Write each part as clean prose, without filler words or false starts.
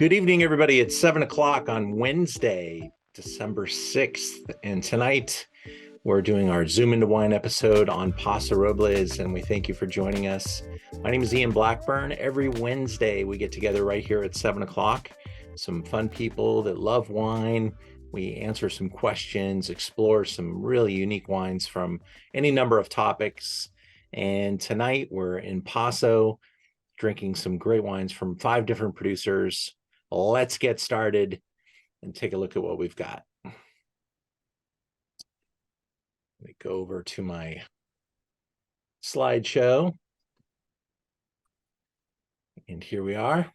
Good evening, everybody. It's 7 o'clock on Wednesday, December 6th. And tonight we're doing our Zoom into Wine episode on Paso Robles. And we thank you for joining us. My name is Ian Blackburn. Every Wednesday we get together right here at 7 o'clock. Some fun people that love wine. We answer some questions, explore some really unique wines from any number of topics. And tonight we're in Paso drinking some great wines from 5 different producers. Let's get started and take a look at what we've got. Let me go over to my slideshow. And here we are.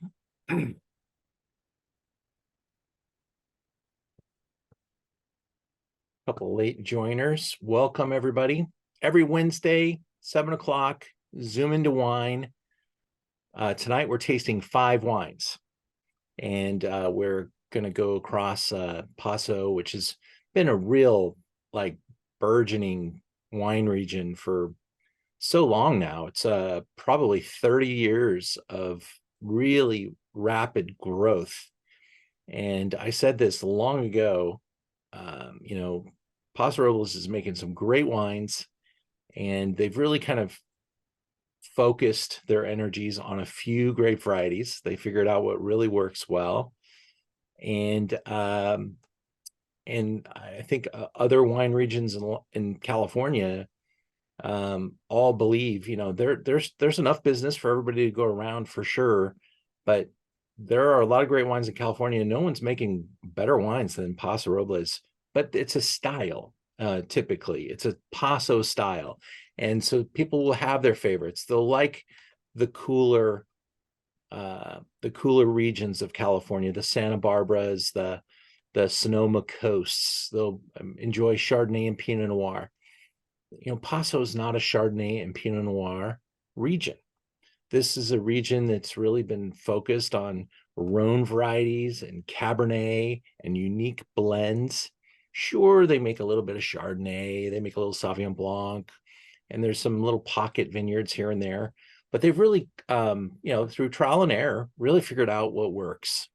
Couple late joiners. Welcome, everybody. Every Wednesday, 7 o'clock, Zoom into Wine. Tonight, we're tasting 5 wines. And we're going to go across Paso, which has been a real, burgeoning wine region for so long now. It's probably 30 years of really rapid growth. And I said this long ago, Paso Robles is making some great wines, and they've really kind of focused their energies on a few grape varieties. They figured out what really works well. And I think other wine regions in California all believe, there's enough business for everybody to go around for sure, but there are a lot of great wines in California. No one's making better wines than Paso Robles, but it's a style. Typically it's a Paso style, and so people will have their favorites. They'll like the cooler regions of California, the Santa Barbaras, the Sonoma coasts. They'll enjoy Chardonnay and Pinot Noir. Paso is not a Chardonnay and Pinot Noir region. This is a region that's really been focused on Rhone varieties and Cabernet and unique blends. Sure, they make a little bit of Chardonnay, they make a little Sauvignon Blanc, and there's some little pocket vineyards here and there, but they've really, through trial and error, really figured out what works.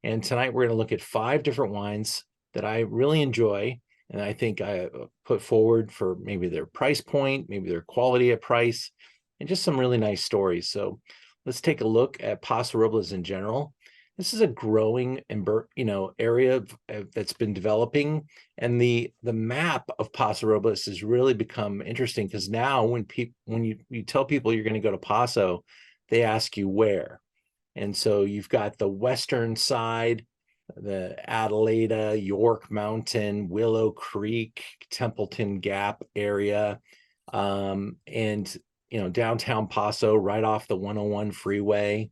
And tonight we're going to look at 5 different wines that I really enjoy, and I think I put forward for maybe their price point, maybe their quality at price, and just some really nice stories. So let's take a look at Paso Robles in general. This is a growing area that's been developing, and the map of Paso Robles has really become interesting, because now when you tell people you're going to go to Paso, they ask you where. And so you've got the western side, the Adelaida, York Mountain, Willow Creek, Templeton Gap area, and downtown Paso, right off the 101 freeway.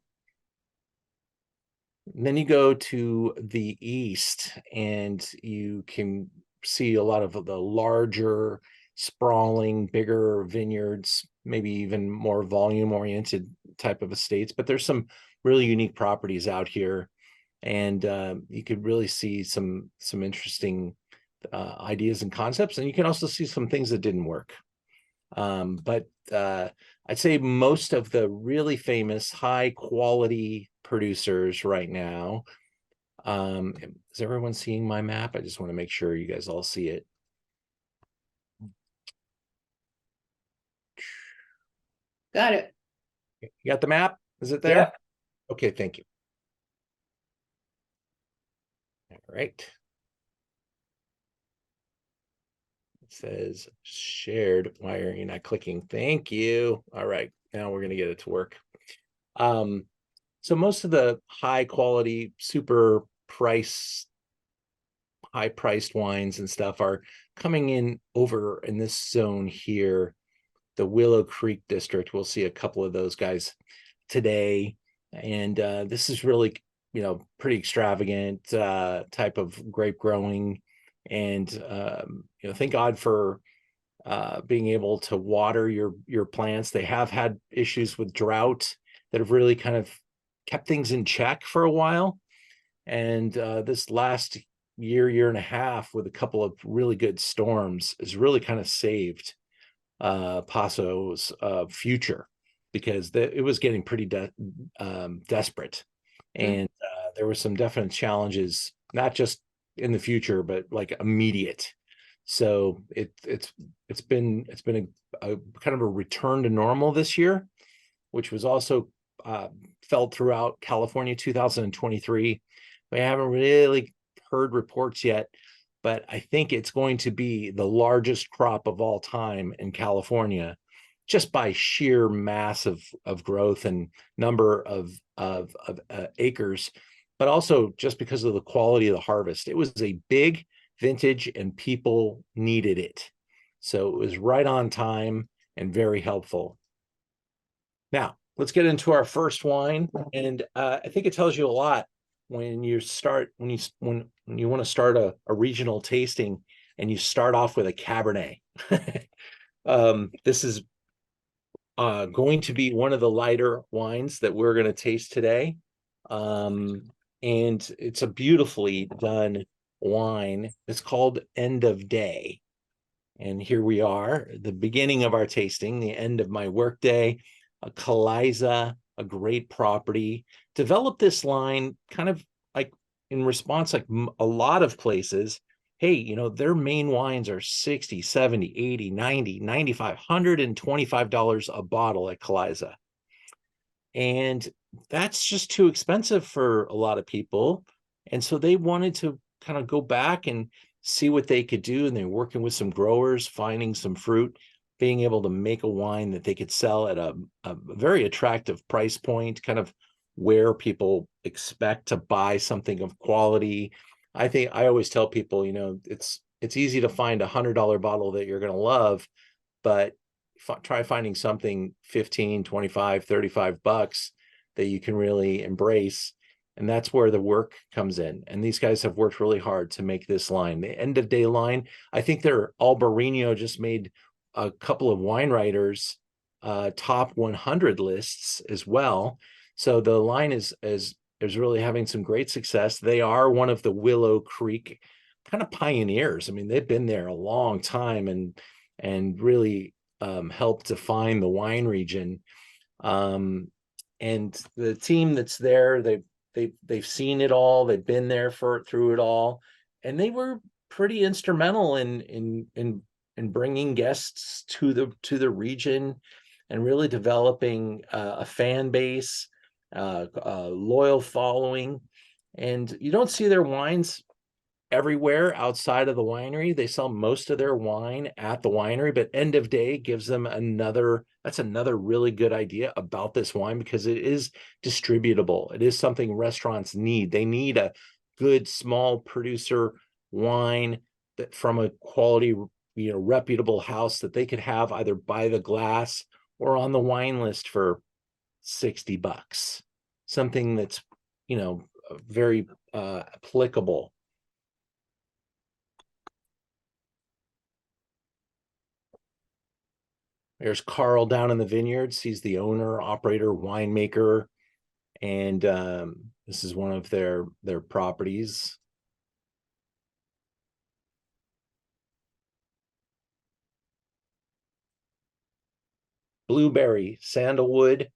And then you go to the east, and you can see a lot of the larger, sprawling, bigger vineyards, maybe even more volume-oriented type of estates. But there's some really unique properties out here, and you could really see some interesting ideas and concepts, and you can also see some things that didn't work. But I'd say most of the really famous high quality producers right now, is everyone seeing my map? I just want to make sure you guys all see it. Got it. You got the map? Is it there? Yeah. Okay, thank you. All right. It says shared. Why are you not clicking? Thank you. All right, now we're going to get it to work. So most of the high quality, super high priced wines and stuff are coming in over in this zone here, the Willow Creek district. We'll see a couple of those guys today. And this is really, pretty extravagant type of grape growing. And, thank God for being able to water your plants. They have had issues with drought that have really kind of kept things in check for a while. And this last year and a half, with a couple of really good storms, has really kind of saved Paso's future, because it was getting pretty desperate. And there were some definite challenges, not just in the future, but like immediate. So it's been a kind of a return to normal this year, which was also felt throughout California 2023. We haven't really heard reports yet, but I think it's going to be the largest crop of all time in California, just by sheer mass of growth and number of acres, but also just because of the quality of the harvest. It was a big vintage and people needed it. So it was right on time and very helpful. Now, let's get into our first wine. And I think it tells you a lot when you want to start a regional tasting and you start off with a Cabernet. This is going to be one of the lighter wines that we're going to taste today. And it's a beautifully done wine. It's called End of Day. And here we are, the beginning of our tasting, the end of my workday. A Caliza, a great property. Developed this line kind of like in response, like a lot of places. Hey, you know, their main wines are 60, 70, 80, 90, 95, $125 a bottle at Caliza. And that's just too expensive for a lot of people. And so they wanted to kind of go back and see what they could do. And they're working with some growers, finding some fruit, being able to make a wine that they could sell at a very attractive price point, kind of where people expect to buy something of quality. I think I always tell people, you know, it's easy to find $100 bottle that you're going to love, but try finding something 15, 25, 35 bucks that you can really embrace. And that's where the work comes in. And these guys have worked really hard to make this line. The End of Day line, I think their Albarino just made a couple of wine writers top 100 lists as well. So the line is really having some great success. They are one of the Willow Creek kind of pioneers. I mean, they've been there a long time and really helped define the wine region. And the team that's there, they've seen it all. They've been there through it all, and they were pretty instrumental in bringing guests to the region and really developing a fan base, a loyal following. And you don't see their wines everywhere outside of the winery. They sell most of their wine at the winery, but End of Day gives them that's another really good idea about this wine, because it is distributable. It is something restaurants need. They need a good small producer wine that from a quality, you know, reputable house that they could have either by the glass or on the wine list for $60. Something that's, you know, very applicable. There's Carl down in the vineyards. He's the owner, operator, winemaker, and this is one of their properties. Blueberry, sandalwood,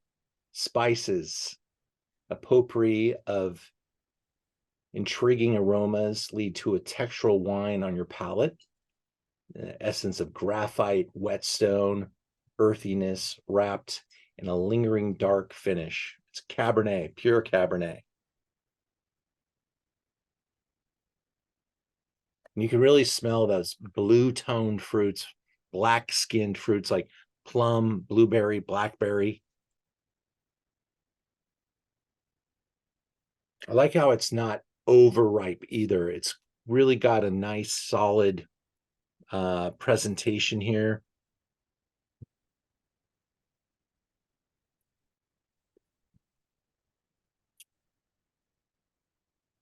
spices, a potpourri of intriguing aromas lead to a textural wine on your palate. The essence of graphite, whetstone, earthiness wrapped in a lingering dark finish. It's Cabernet, pure Cabernet. And you can really smell those blue-toned fruits, black-skinned fruits like plum, blueberry, blackberry. I like how it's not overripe either. It's really got a nice, solid presentation here.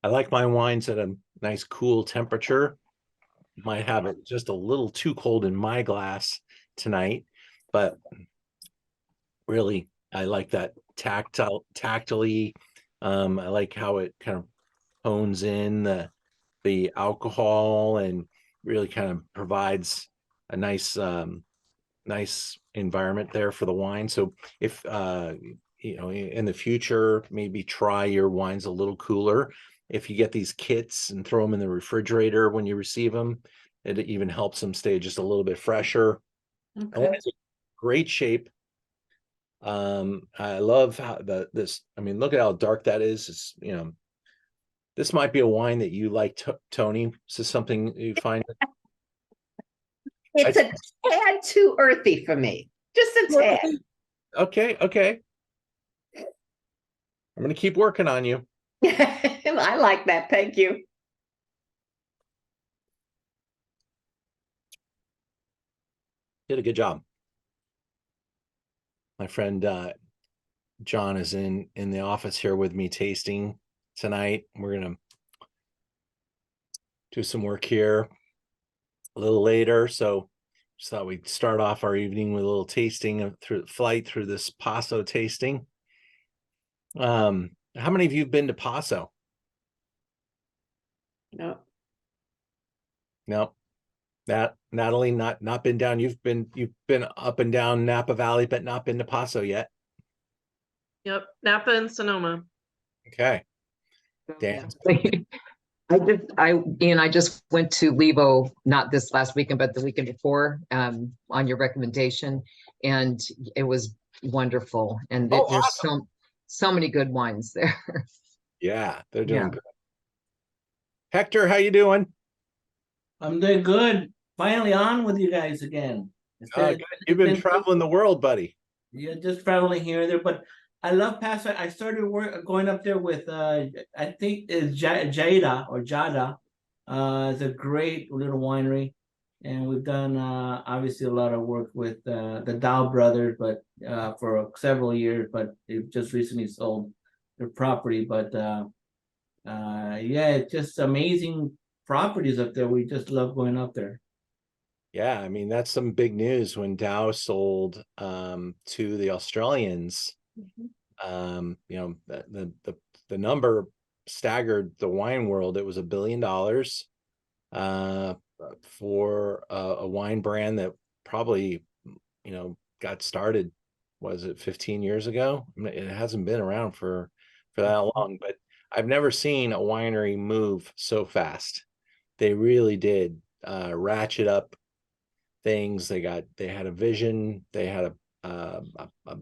I like my wines at a nice cool temperature. Might have it just a little too cold in my glass tonight, but really I like that tactily. I like how it kind of hones in the alcohol and really kind of provides a nice nice environment there for the wine. So if in the future, maybe try your wines a little cooler. If you get these kits and throw them in the refrigerator when you receive them, it even helps them stay just a little bit fresher. Okay. Wine's in great shape. I love how this. I mean, look at how dark that is. It's, this might be a wine that you like, Tony. Is this something you find? It's a tad too earthy for me. Just a tad. Okay. I'm going to keep working on you. I like that. Thank you. Did a good job. My friend John is in the office here with me tasting tonight. We're going to do some work here a little later. So just thought we'd start off our evening with a little tasting through this Paso tasting. How many of you have been to Paso? No. No. Natalie, not been down. You've been up and down Napa Valley, but not been to Paso yet. Yep, Napa and Sonoma. Okay. Dan. I just went to Levo, not this last weekend, but the weekend before, on your recommendation, and it was wonderful. And there's awesome. so many good wines there. Yeah, they're doing good. Hector, how you doing? I'm doing good. Finally on with you guys again. Good. You've been traveling the world, buddy. Yeah, just traveling here and there, but I love Paso. I started going up there with I think it's Jada. It's a great little winery, and we've done obviously a lot of work with the Dow brothers, but for several years. But they've just recently sold their property. But yeah, it's just amazing properties up there. We just love going up there. Yeah, I mean, that's some big news when Dow sold to the Australians. The number staggered the wine world. It was $1 billion for a wine brand that probably got started, was it 15 years ago? I mean, it hasn't been around for that long, but I've never seen a winery move so fast. They really did ratchet up things. They had a vision, they had a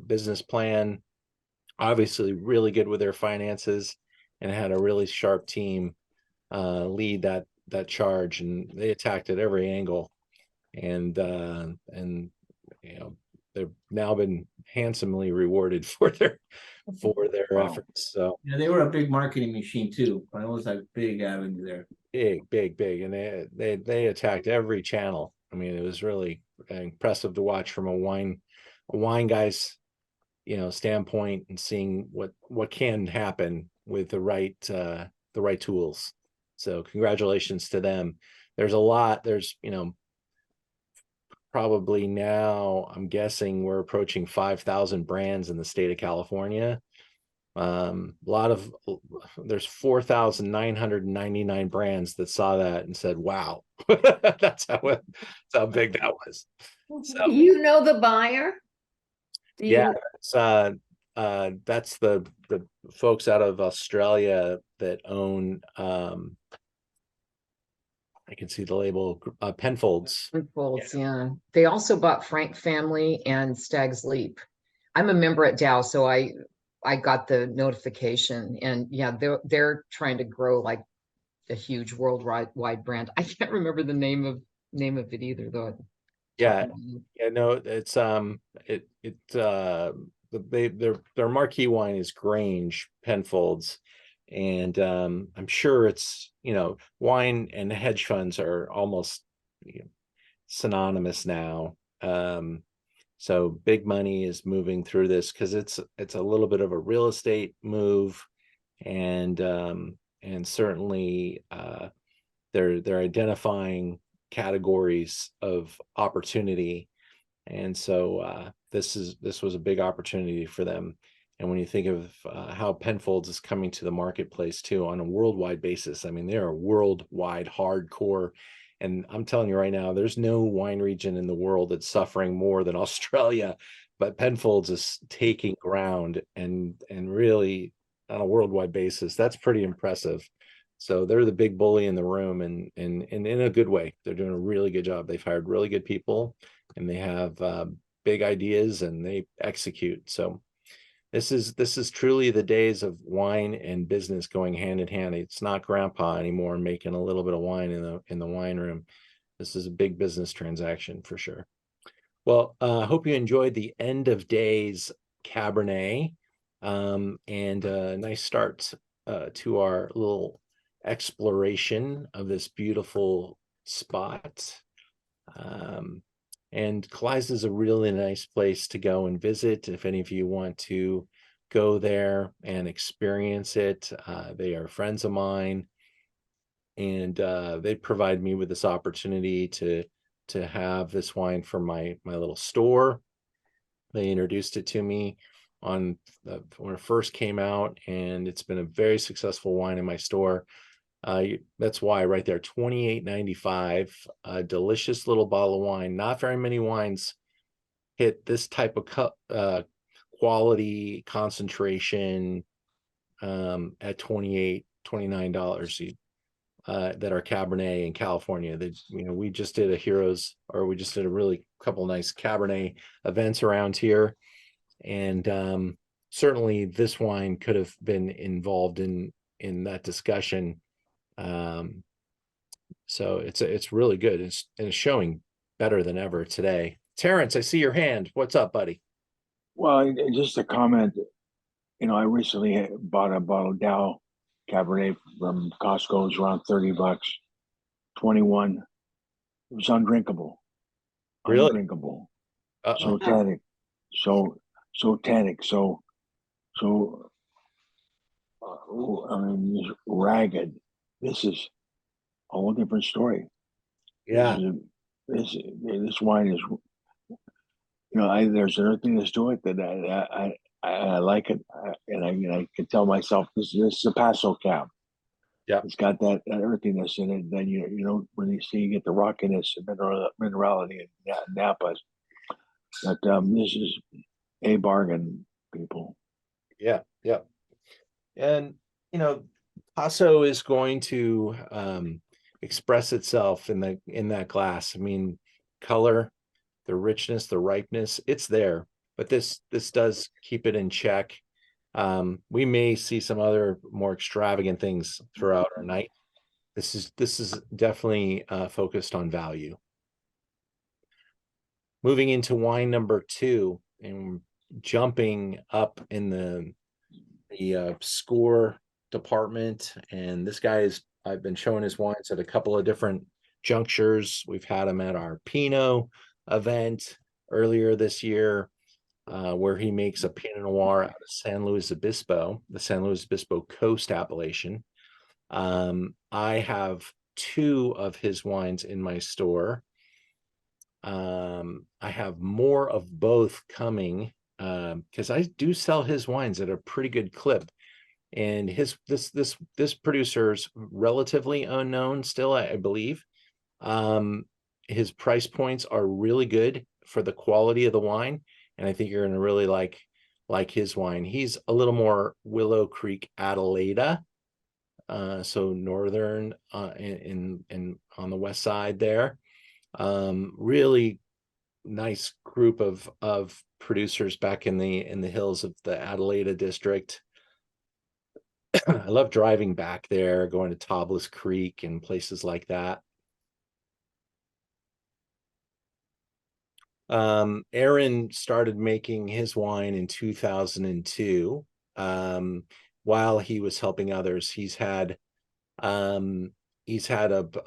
business plan, obviously really good with their finances, and had a really sharp team lead that charge, and they attacked at every angle, and they've now been handsomely rewarded for their efforts. So yeah, they were a big marketing machine too. It was like big avenue there. Big, and they attacked every channel. I mean, it was really impressive to watch from a wine guy's standpoint, and seeing what can happen with the right tools. So congratulations to them. There's probably now, I'm guessing we're approaching 5,000 brands in the state of California. There's 4,999 brands that saw that and said, wow. that's how big that was. So, Do you know the buyer? that's the folks out of Australia that own I can see the label, Penfolds. Penfolds, yeah. They also bought Frank Family and Stag's Leap. I'm a member at Dow, so I got the notification, and yeah, they're trying to grow like a huge worldwide brand. I can't remember the name of it either, though. Yeah, no, it's their marquee wine is Grange Penfolds, and I'm sure it's wine and hedge funds are almost synonymous now. So big money is moving through this because it's a little bit of a real estate move, and certainly they're identifying categories of opportunity, and so this was a big opportunity for them. And when you think of how Penfolds is coming to the marketplace too on a worldwide basis, I mean, they're a worldwide hardcore. And I'm telling you right now, there's no wine region in the world that's suffering more than Australia but Penfolds is taking ground and really on a worldwide basis. That's pretty impressive. So they're the big bully in the room, and in a good way. They're doing a really good job. They've hired really good people, and they have big ideas, and they execute. So this is truly the days of wine and business going hand in hand. It's not grandpa anymore making a little bit of wine in the wine room. This is a big business transaction for sure. Well, I hope you enjoyed the end of days Cabernet, and a nice start to our little exploration of this beautiful spot. And Caliza is a really nice place to go and visit if any of you want to go there and experience it. They are friends of mine, and they provide me with this opportunity to have this wine from my little store. They introduced it to me on when it first came out, and it's been a very successful wine in my store. That's why right there, $28.95, a delicious little bottle of wine. Not very many wines hit this type of quality concentration at $29 that are Cabernet in California. That, you know, we just did we just did a really couple nice Cabernet events around here, and certainly this wine could have been involved in that discussion. So it's really good. It's showing better than ever today. Terrence, I see your hand. What's up, buddy? Well, just a comment. You know, I recently bought a bottle of Dow Cabernet from Costco. It was around $30. 21. It was undrinkable. Really? Undrinkable. Uh-oh. So tannic. So tannic. So I mean, ragged. This is a whole different story. Yeah. This wine is, you know, there's an earthiness to it that I like it, and I can tell myself this is a Paso Cab. Yeah. It's got that earthiness in it. Then you don't really see, you get the rockiness and minerality in Napa's. But this is a bargain, people. Yeah. Yeah. And you know, Paso is going to express itself in that glass. I mean, color, the richness, the ripeness, it's there, but this does keep it in check. We may see some other more extravagant things throughout our night. This is definitely focused on value. Moving into wine number 2 and jumping up in the score department, and this guy I've been showing his wines at a couple of different junctures. We've had him at our Pinot event earlier this year, where he makes a Pinot Noir out of San Luis Obispo, the San Luis Obispo Coast appellation. I have 2 of his wines in my store. I have more of both coming, because I do sell his wines at a pretty good clip. And this producer's relatively unknown still, I believe. His price points are really good for the quality of the wine, and I think you're going to really like his wine. He's a little more Willow Creek Adelaida, so northern, in on the west side there. Really nice group of producers back in the hills of the Adelaida district. I love driving back there, going to Tobless Creek and places like that. Aaron started making his wine in 2002. While he was helping others, he's had a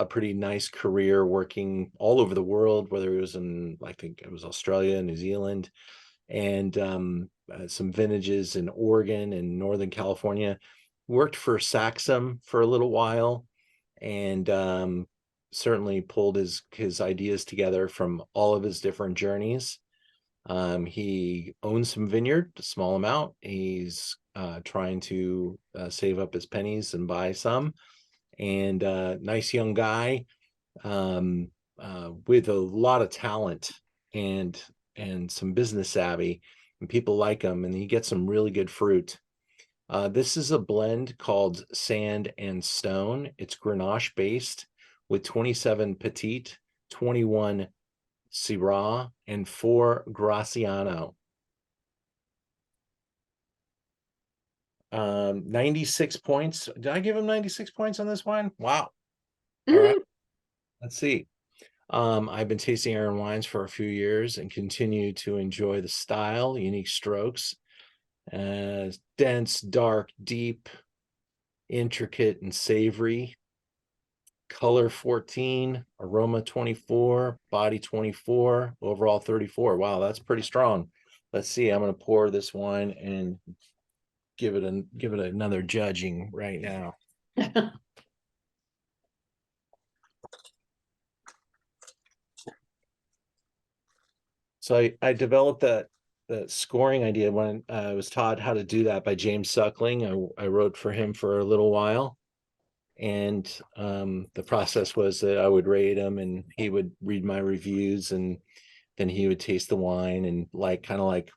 pretty nice career working all over the world, whether it was in, I think it was Australia, New Zealand, and some vintages in Oregon and Northern California. Worked for Saxum for a little while, and certainly pulled his ideas together from all of his different journeys. He owns some vineyard, a small amount. He's trying to save up his pennies and buy some. And nice young guy with a lot of talent and and some business savvy, and people like them, and you get some really good fruit. This is a blend called Sand and Stone. It's Grenache based with 27 Petite, 21 Syrah, and 4 Graciano. 96 points. Did I give him 96 points on this wine? Wow. All right. Let's see. I've been tasting Aaron wines for a few years and continue to enjoy the style, unique strokes, dense, dark, deep, intricate, and savory. Color 14, aroma 24, body 24, overall 34. Wow, that's pretty strong. Let's see. I'm going to pour this wine and give it another judging right now. So I developed the scoring idea when I was taught how to do that by James Suckling. I wrote for him for a little while, and the process was that I would rate him, and he would read my reviews, and then he would taste the wine, and kind of like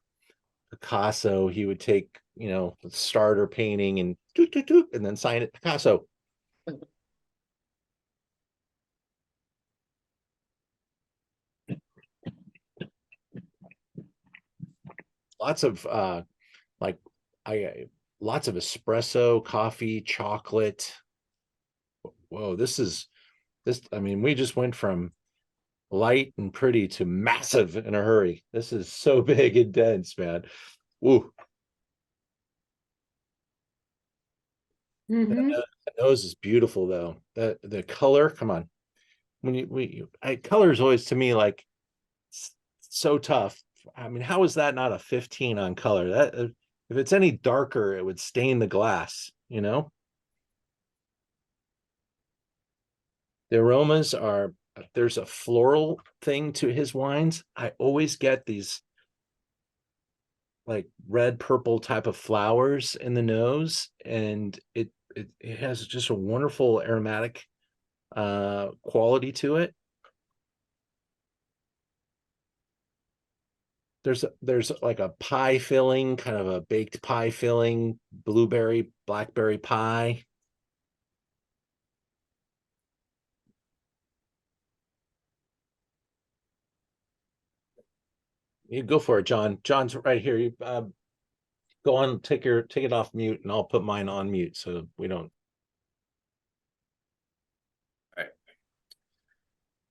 Picasso, he would take the starter painting and and then sign it Picasso. Lots of lots of espresso, coffee, chocolate. Whoa, I mean, we just went from light and pretty to massive in a hurry. This is so big and dense, man. Woo. Mhm. The nose is beautiful though. The color, come on. Color is always to me like so tough. I mean, how is that not a 15 on color? That if it's any darker, it would stain the glass, The aromas there's a floral thing to his wines. I always get these like red purple type of flowers in the nose, and it has just a wonderful aromatic quality to it. There's like a pie filling, kind of a baked pie filling, blueberry, blackberry pie. You go for it, John. John's right here. You go on, take it off mute, and I'll put mine on mute so we don't.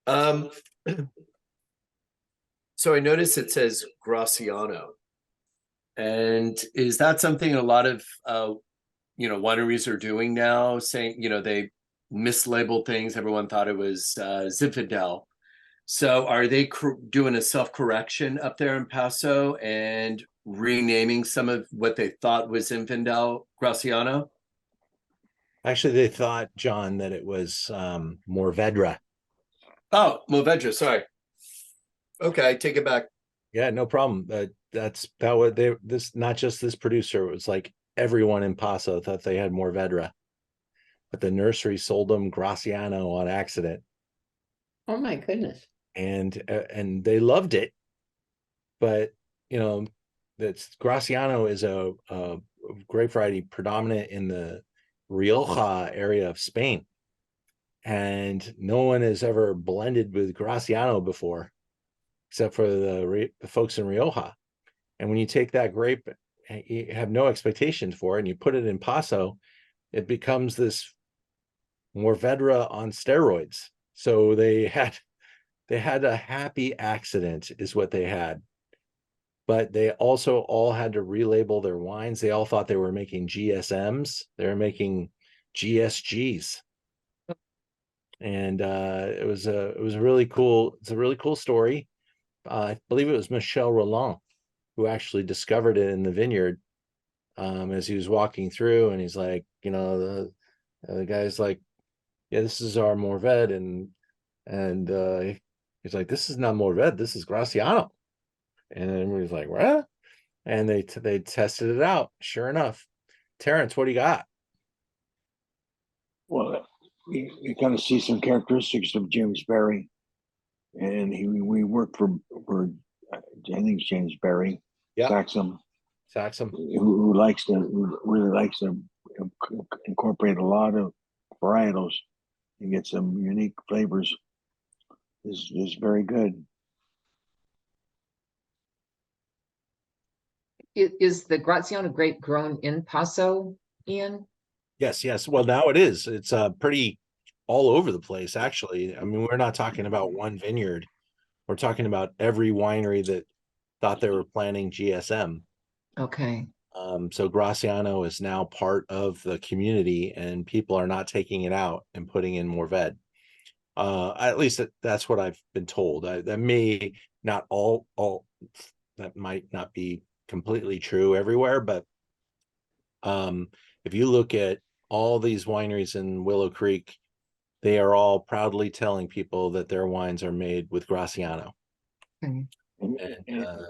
All right. So I noticed it says Graciano. And is that something a lot of wineries are doing now, saying, they mislabeled things. Everyone thought it was Zinfandel. So are they doing a self-correction up there in Paso and renaming some of what they thought was Zinfandel Graciano? Actually, they thought, John, that it was Mourvedre. Oh, Mourvedre, sorry. Okay, I take it back. Yeah, no problem. This not just this producer, it was like everyone in Paso thought they had Mourvedre, but the nursery sold them Graciano on accident. Oh my goodness. And they loved it, but that's Graciano is a grape variety predominant in the Rioja area of Spain, and no one has ever blended with Graciano before, except for the folks in Rioja. And when you take that grape, you have no expectations for it, and you put it in Paso, it becomes this Mourvedre on steroids. So they had a happy accident is what they had. But they also all had to relabel their wines. They all thought they were making GSMs. They were making GSGs. And it was a really cool, it's a really cool story. I believe it was Michel Roland who actually discovered it in the vineyard as he was walking through, and he's like, the guy's like, yeah, this is our Mourvedre, and he's like, this is not Mourvedre, this is Graciano. And then everybody's like, what? And they tested it out. Sure enough. Terrence, what do you got? Well, you kind of see some characteristics of James Barry, and we worked for I think it's James Berry, Yeah. Saxum, Saxum. who really likes to incorporate a lot of varietals and get some unique flavors. Is very good. Is the Graziano grape grown in Paso, Ian? Yes, yes. Well, now it is. It's pretty all over the place, actually. I mean, we're not talking about one vineyard. We're talking about every winery that thought they were planning GSM. Okay. So Graciano is now part of the community, and people are not taking it out and putting in more ved. At least that's what I've been told. That may not all that might not be completely true everywhere, but if you look at all these wineries in Willow Creek, they are all proudly telling people that their wines are made with Graciano. Okay. And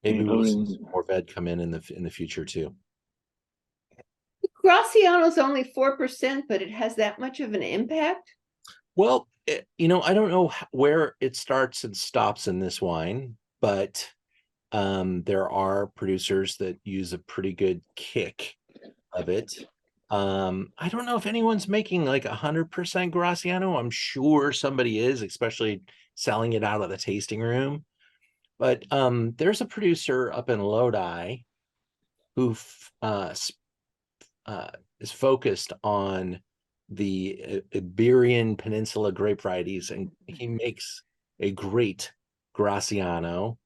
maybe we'll see including some more ved come in the future too. Graciano's only 4%, but it has that much of an impact. Well, I don't know where it starts and stops in this wine, but there are producers that use a pretty good kick of it. I don't know if anyone's making like 100% Graciano. I'm sure somebody is, especially selling it out of the tasting room. But there's a producer up in Lodi who is focused on the Iberian Peninsula grape varieties, and he makes a great Graciano.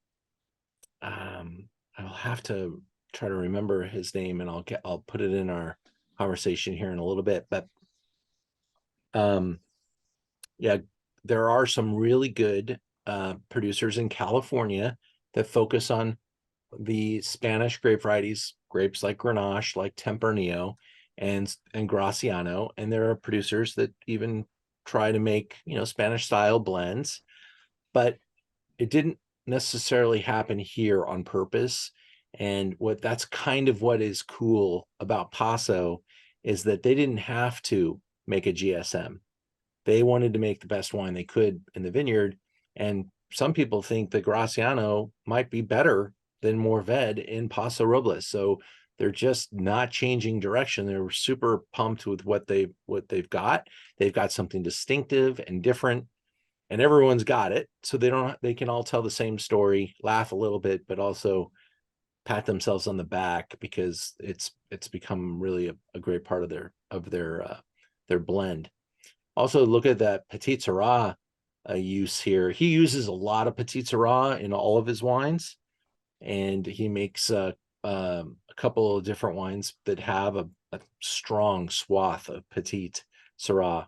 I'll have to try to remember his name, and I'll put it in our conversation here in a little bit. But yeah, there are some really good producers in California that focus on the Spanish grape varieties, grapes like Grenache, like Tempranillo, and Graciano, and there are producers that even try to make Spanish style blends, but it didn't necessarily happen here on purpose. And that's kind of what is cool about Paso is that they didn't have to make a GSM. They wanted to make the best wine they could in the vineyard, and some people think that Graciano might be better than Mourvèdre in Paso Robles. So they're just not changing direction. They're super pumped with what they've got. They've got something distinctive and different, and everyone's got it. So they can all tell the same story, laugh a little bit, but also pat themselves on the back because it's become really a great part of their blend. Also, look at that Petit Syrah use here. He uses a lot of Petit Syrah in all of his wines, and he makes a couple of different wines that have a strong swath of Petit Syrah.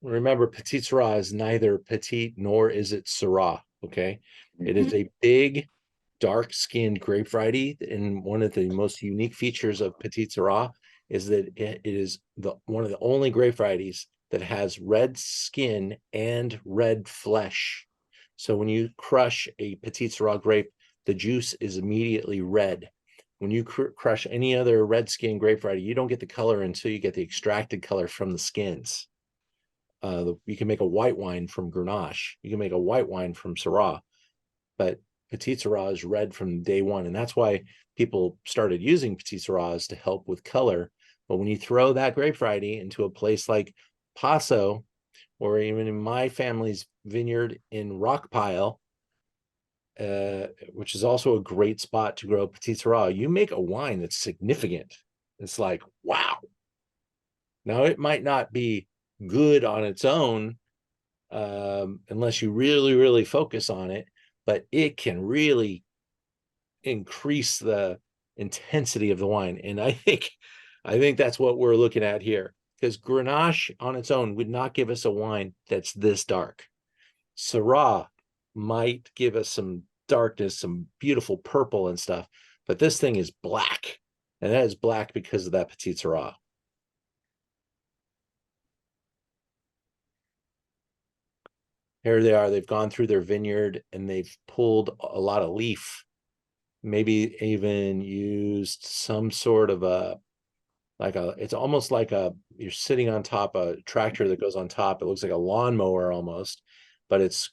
Remember, Petit Syrah is neither petite nor is it Syrah, okay? It is a big, dark-skinned grape variety, and one of the most unique features of Petit Syrah is that it is one of the only grape varieties that has red skin and red flesh. So when you crush a Petit Syrah grape, the juice is immediately red. When you crush any other red skin grape variety, you don't get the color until you get the extracted color from the skins. You can make a white wine from Grenache. You can make a white wine from Syrah, but Petit Syrah is red from day one. And that's why people started using Petit Syrahs to help with color. But when you throw that grape variety into a place like Paso, or even in my family's vineyard in Rockpile, which is also a great spot to grow Petit Syrah, you make a wine that's significant. It's like, wow. Now, it might not be good on its own unless you really, really focus on it, but it can really increase the intensity of the wine. And I think that's what we're looking at here, because Grenache on its own would not give us a wine that's this dark. Syrah might give us some darkness, some beautiful purple and stuff, but this thing is black, and that is black because of that Petit Syrah. Here they are. They've gone through their vineyard and they've pulled a lot of leaf, maybe even used some sort of it's almost like you're sitting on top of a tractor that goes on top. It looks like a lawnmower almost, but it's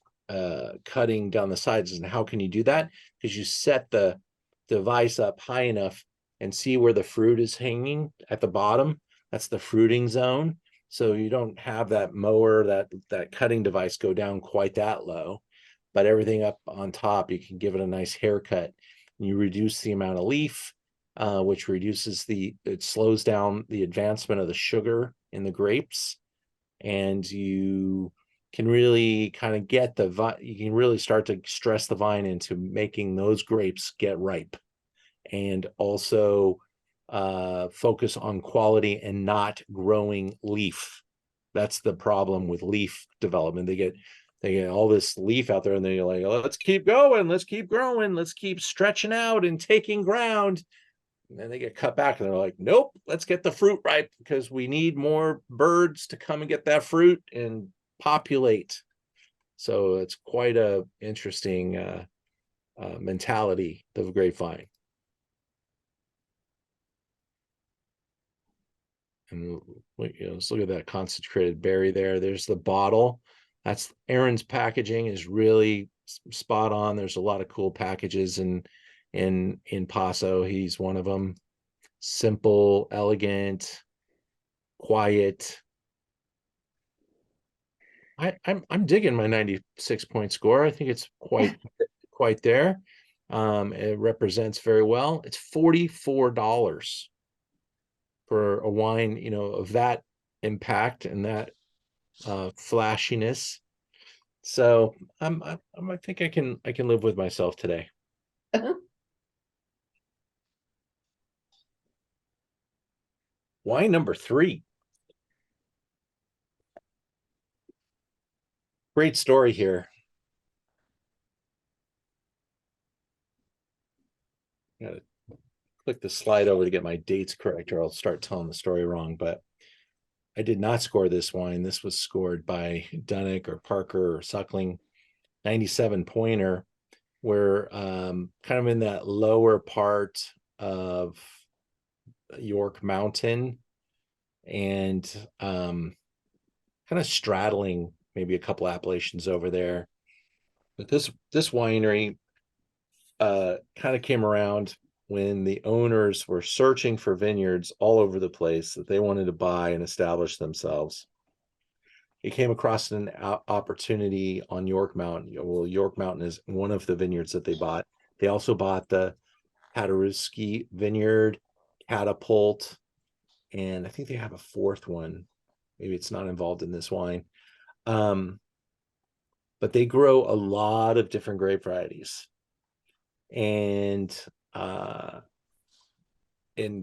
cutting down the sides. And how can you do that? Because you set the device up high enough and see where the fruit is hanging at the bottom. That's the fruiting zone. So you don't have that mower, that cutting device go down quite that low, but everything up on top, you can give it a nice haircut. And you reduce the amount of leaf, which reduces it slows down the advancement of the sugar in the grapes. And you can really kind of get you can really start to stress the vine into making those grapes get ripe. And also focus on quality and not growing leaf. That's the problem with leaf development. They get all this leaf out there and they're like, oh, let's keep going, let's keep growing, let's keep stretching out and taking ground. And then they get cut back and they're like, nope, let's get the fruit ripe because we need more birds to come and get that fruit and populate. So it's quite a interesting mentality of grapevine. And let's look at that concentrated berry there. There's the bottle. That's Aaron's packaging is really spot on. There's a lot of cool packages in Paso. He's one of them. Simple, elegant, quiet. I'm digging my 96-point score. I think it's quite there. It represents very well. It's $44 for a wine, of that impact and that flashiness. So I think I can live with myself today. Wine number 3. Great story here. Gotta click the slide over to get my dates correct, or I'll start telling the story wrong. But I did not score this wine. This was scored by Dunnick or Parker or Suckling, 97 pointer. We're kind of in that lower part of York Mountain and kind of straddling maybe a couple appellations over there. But this winery kind of came around when the owners were searching for vineyards all over the place that they wanted to buy and establish themselves. He came across an opportunity on York Mountain. Well, York Mountain is one of the vineyards that they bought. They also bought the Paderewski Vineyard, Catapult, and I think they have a fourth one. Maybe it's not involved in this wine. But they grow a lot of different grape varieties. And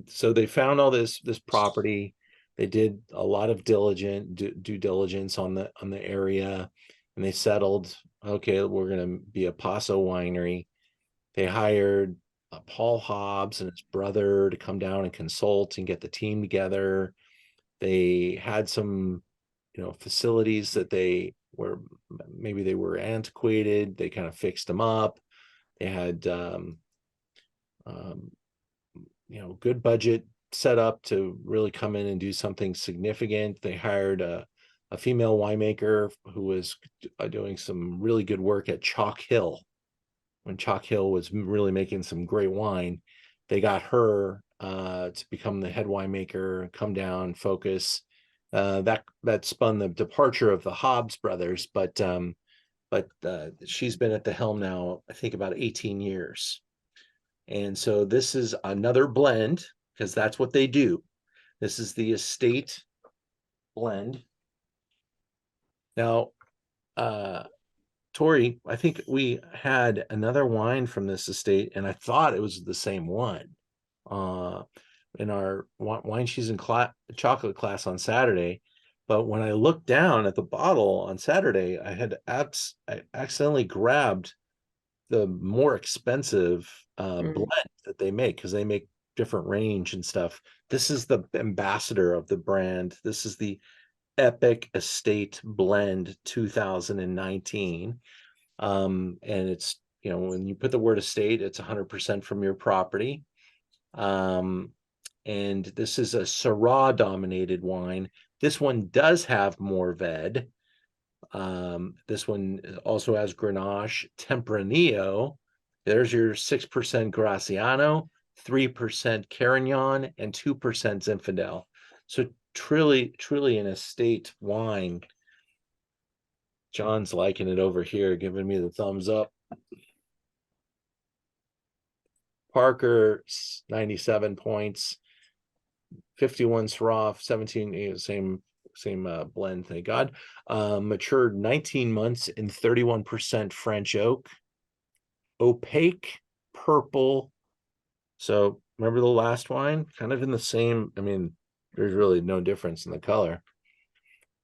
so they found all this property. They did a lot of due diligence on the area, and they settled, okay, we're going to be a Paso winery. They hired Paul Hobbs and his brother to come down and consult and get the team together. They had some, facilities that they were antiquated. They kind of fixed them up. They had, good budget set up to really come in and do something significant. They hired a female winemaker who was doing some really good work at Chalk Hill. When Chalk Hill was really making some great wine, they got her to become the head winemaker, come down, focus. That spun the departure of the Hobbs brothers, but she's been at the helm now, I think, about 18 years. And so this is another blend, because that's what they do. This is the estate blend. Now, Tori, I think we had another wine from this estate, and I thought it was the same one in our wine cheese and chocolate class on Saturday. But when I looked down at the bottle on Saturday, I accidentally grabbed the more expensive blend that they make, because they make different range and stuff. This is the ambassador of the brand. This is the Epoch Estate Blend 2019. And it's, when you put the word estate, it's 100% from your property. And this is a Syrah dominated wine. This one does have more VED. This one also has Grenache Tempranillo. There's your 6% Graciano, 3% Carignan, and 2% Zinfandel. So truly an estate wine. John's liking it over here, giving me the thumbs up. Parker, 97 points. 51 Syrah, 17, same blend, thank God. Matured 19 months in 31% French oak. Opaque purple. So remember the last wine? Kind of in the same, I mean, there's really no difference in the color.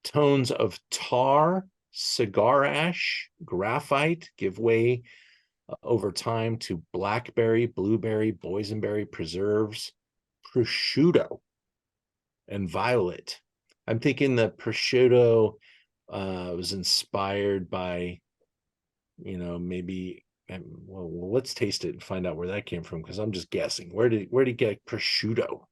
Tones of tar, cigar ash, graphite give way over time to blackberry, blueberry, boysenberry, preserves, prosciutto, and violet. I'm thinking the prosciutto was inspired by, maybe. Well, let's taste it and find out where that came from, because I'm just guessing. Where did he get prosciutto?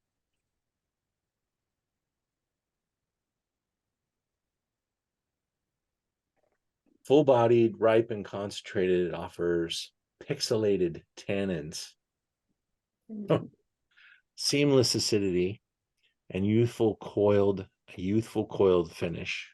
Full-bodied, ripe, and concentrated. It offers pixelated tannins, seamless acidity, and youthful coiled finish.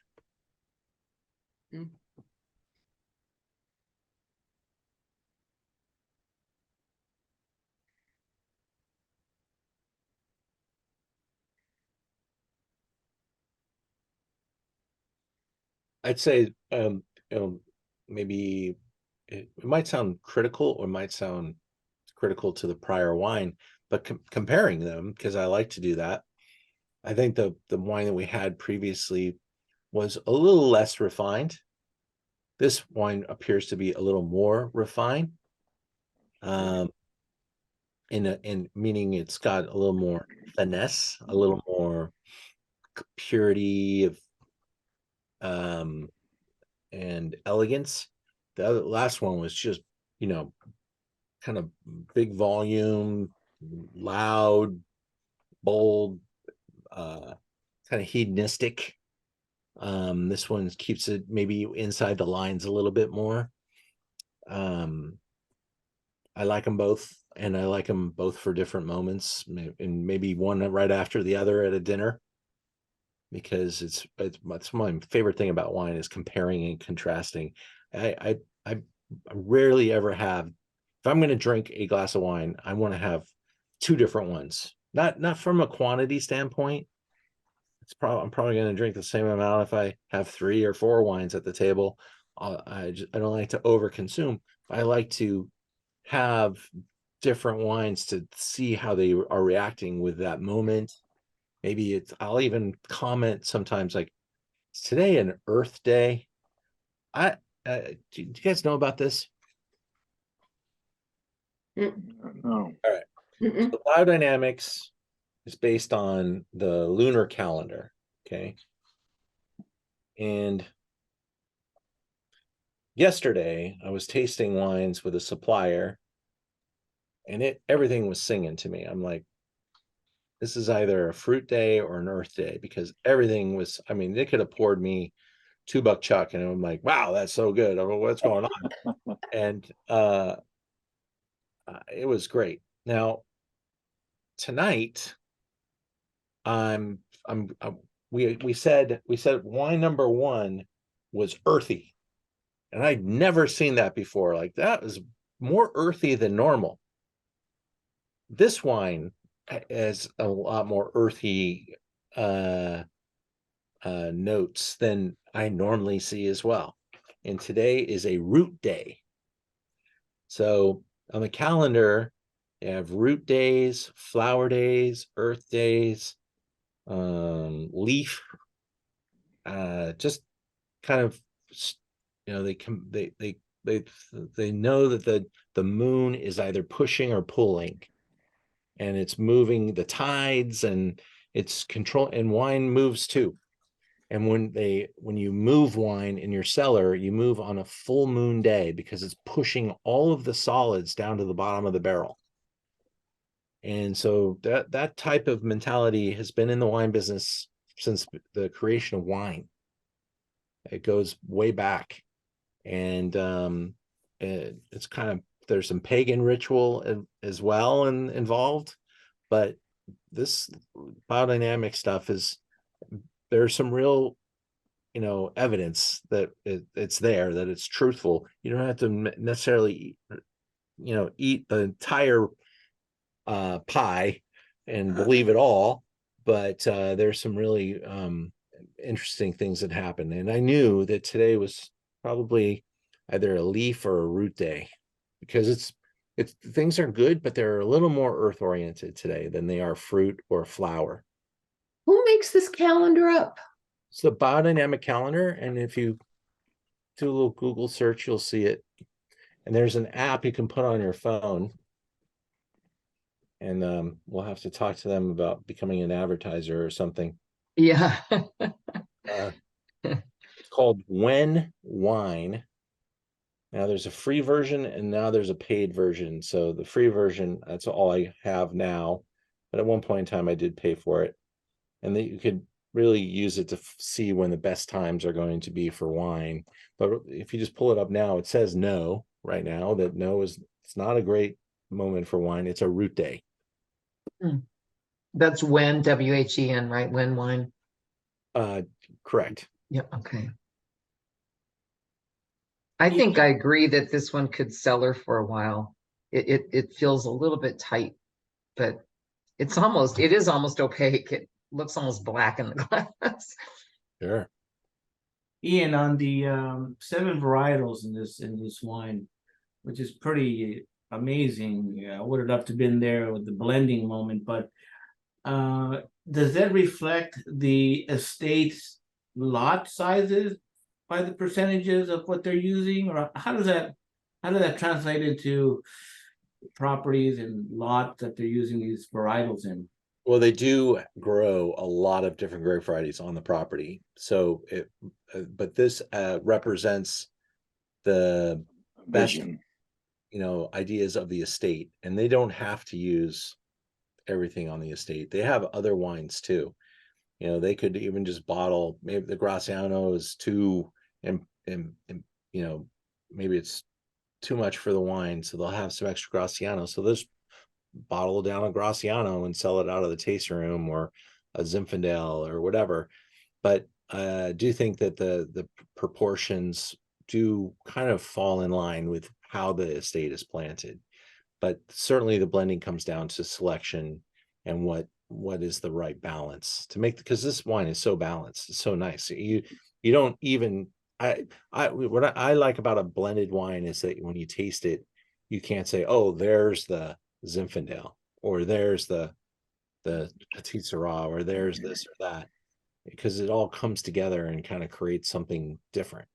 I'd say maybe it might sound critical, or it might sound critical to the prior wine, but comparing them, because I like to do that, I think the wine that we had previously was a little less refined. This wine appears to be a little more refined, in meaning it's got a little more finesse, a little more purity of and elegance. The last one was just, kind of big volume, loud, bold, kind of hedonistic. This one keeps it maybe inside the lines a little bit more. I like them both, and I like them both for different moments, and maybe one right after the other at a dinner, because it's my favorite thing about wine is comparing and contrasting. I rarely ever have, if I'm going to drink a glass of wine, I want to have two different ones, not from a quantity standpoint. I'm probably going to drink the same amount if I have 3 or 4 wines at the table. I don't like to over consume. I like to have different wines to see how they are reacting with that moment. Maybe I'll even comment sometimes, like, is today an Earth Day? Do you guys know about this? No. All right. So biodynamics is based on the lunar calendar. Okay. And yesterday I was tasting wines with a supplier, and everything was singing to me. I'm like, this is either a fruit day or an earth day, because everything was, I mean, they could have poured me $2 chuck and I'm like, wow, that's so good. I don't know what's going on. And it was great. Now tonight, we said wine number 1 was earthy, and I'd never seen that before. Like, that was more earthy than normal. This wine has a lot more earthy notes than I normally see as well. And today is a root day. So on the calendar, you have root days, flower days, earth days, leaf, just kind of, they know that the moon is either pushing or pulling, and it's moving the tides, and it's control, and wine moves too. And when you move wine in your cellar, you move on a full moon day, because it's pushing all of the solids down to the bottom of the barrel. And so that type of mentality has been in the wine business since the creation of wine. It goes way back, and it's kind of, there's some pagan ritual as well and involved, but this biodynamic stuff is, there's some real, evidence that it's there, that it's truthful. You don't have to necessarily, eat the entire pie and believe it all, but there's some really interesting things that happen. And I knew that today was probably either a leaf or a root day, because it's things are good, but they're a little more earth oriented today than they are fruit or flower. Who makes this calendar up? It's the biodynamic calendar, and if you do a little Google search, you'll see it. And there's an app you can put on your phone, and we'll have to talk to them about becoming an advertiser or something. Yeah. It's called When Wine. Now there's a free version and now there's a paid version. So the free version, that's all I have now. But at one point in time, I did pay for it. And that you could really use it to see when the best times are going to be for wine. But if you just pull it up now, it says no right now, that no is, it's not a great moment for wine. It's a root day. That's when, WHEN, right? When wine. Correct. Yeah, okay. I think I agree that this one could sell her for a while. It feels a little bit tight, but it is almost opaque. It looks almost black in the glass. Sure. Ian, on the 7 varietals in this wine, which is pretty amazing. Yeah, I would have loved to have been there with the blending moment, but does that reflect the estate's lot sizes by the percentages of what they're using, or how does that translate into properties and lots that they're using these varietals in? Well, they do grow a lot of different grape varieties on the property. So but this represents the best, Vision. ideas of the estate, and they don't have to use everything on the estate. They have other wines too. They could even just bottle, maybe the Graciano is too, and maybe it's too much for the wine, so they'll have some extra Graciano. So they'll just bottle down a Graciano and sell it out of the tasting room, or a Zinfandel or whatever. But I do think that the proportions do kind of fall in line with how the estate is planted. But certainly the blending comes down to selection and what is the right balance to make, because this wine is so balanced. It's so nice. You don't even, what I like about a blended wine is that when you taste it, you can't say, oh, there's the Zinfandel, or there's the Petit Syrah, or there's this or that, because it all comes together and kind of creates something different,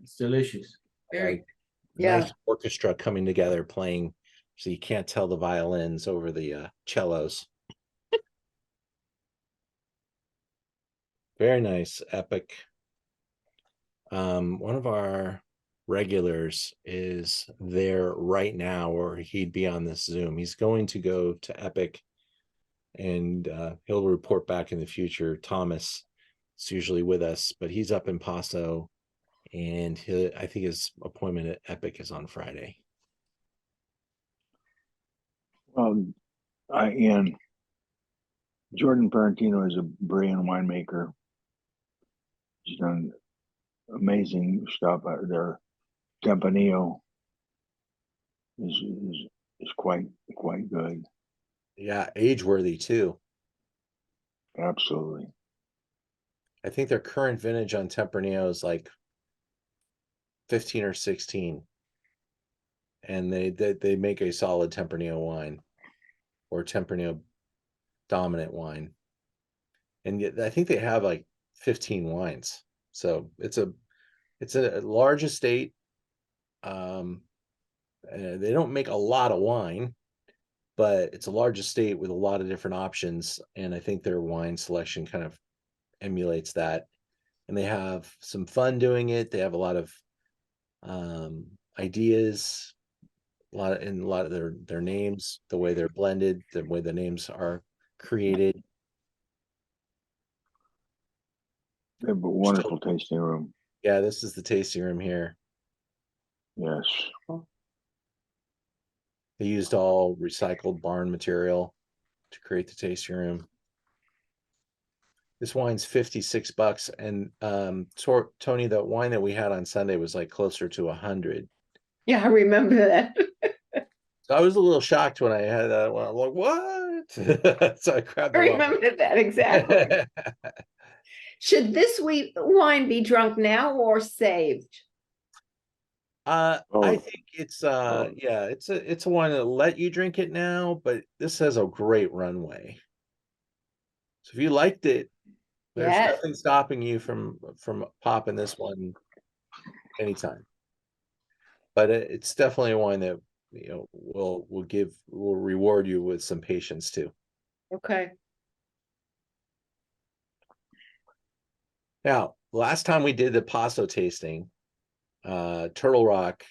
It's delicious. Very. Yeah. Nice orchestra coming together playing, so you can't tell the violins over the cellos. Very nice. Epoch. One of our regulars is there right now, or he'd be on this Zoom. He's going to go to Epoch, and he'll report back in the future. Thomas is usually with us, but he's up in Paso, and I think his appointment at Epoch is on Friday. Ian, Jordan Ferrantino is a brilliant winemaker. He's done amazing stuff out there. Tempranillo is quite good. Yeah, age worthy too. Absolutely. I think their current vintage on Tempranillo is like 15 or 16, and they make a solid Tempranillo wine, or Tempranillo dominant wine, and yet I think they have like 15 wines. So it's a large estate. They don't make a lot of wine, but it's a large estate with a lot of different options, and I think their wine selection kind of emulates that, and they have some fun doing it. They have a lot of ideas, a lot of their names, the way they're blended, the way the names are created. They have a wonderful tasting room. Yeah, this is the tasting room here. Yes. They used all recycled barn material to create the tasting room. This wine's $56, and Tony, the wine that we had on Sunday was like closer to 100. Yeah, I remember that. So I was a little shocked when I had that one. I'm like, what? So I grabbed I the wrong remember that exactly. Should this wine be drunk now or saved? I Both. think it's yeah, it's a wine that'll let you drink it now, but this has a great runway. So if you liked it, there's Yes. nothing stopping you from popping this one anytime. But it's definitely a wine that, you know, will reward you with some patience too. Okay. Now, last time we did the Paso tasting, Turtle Rock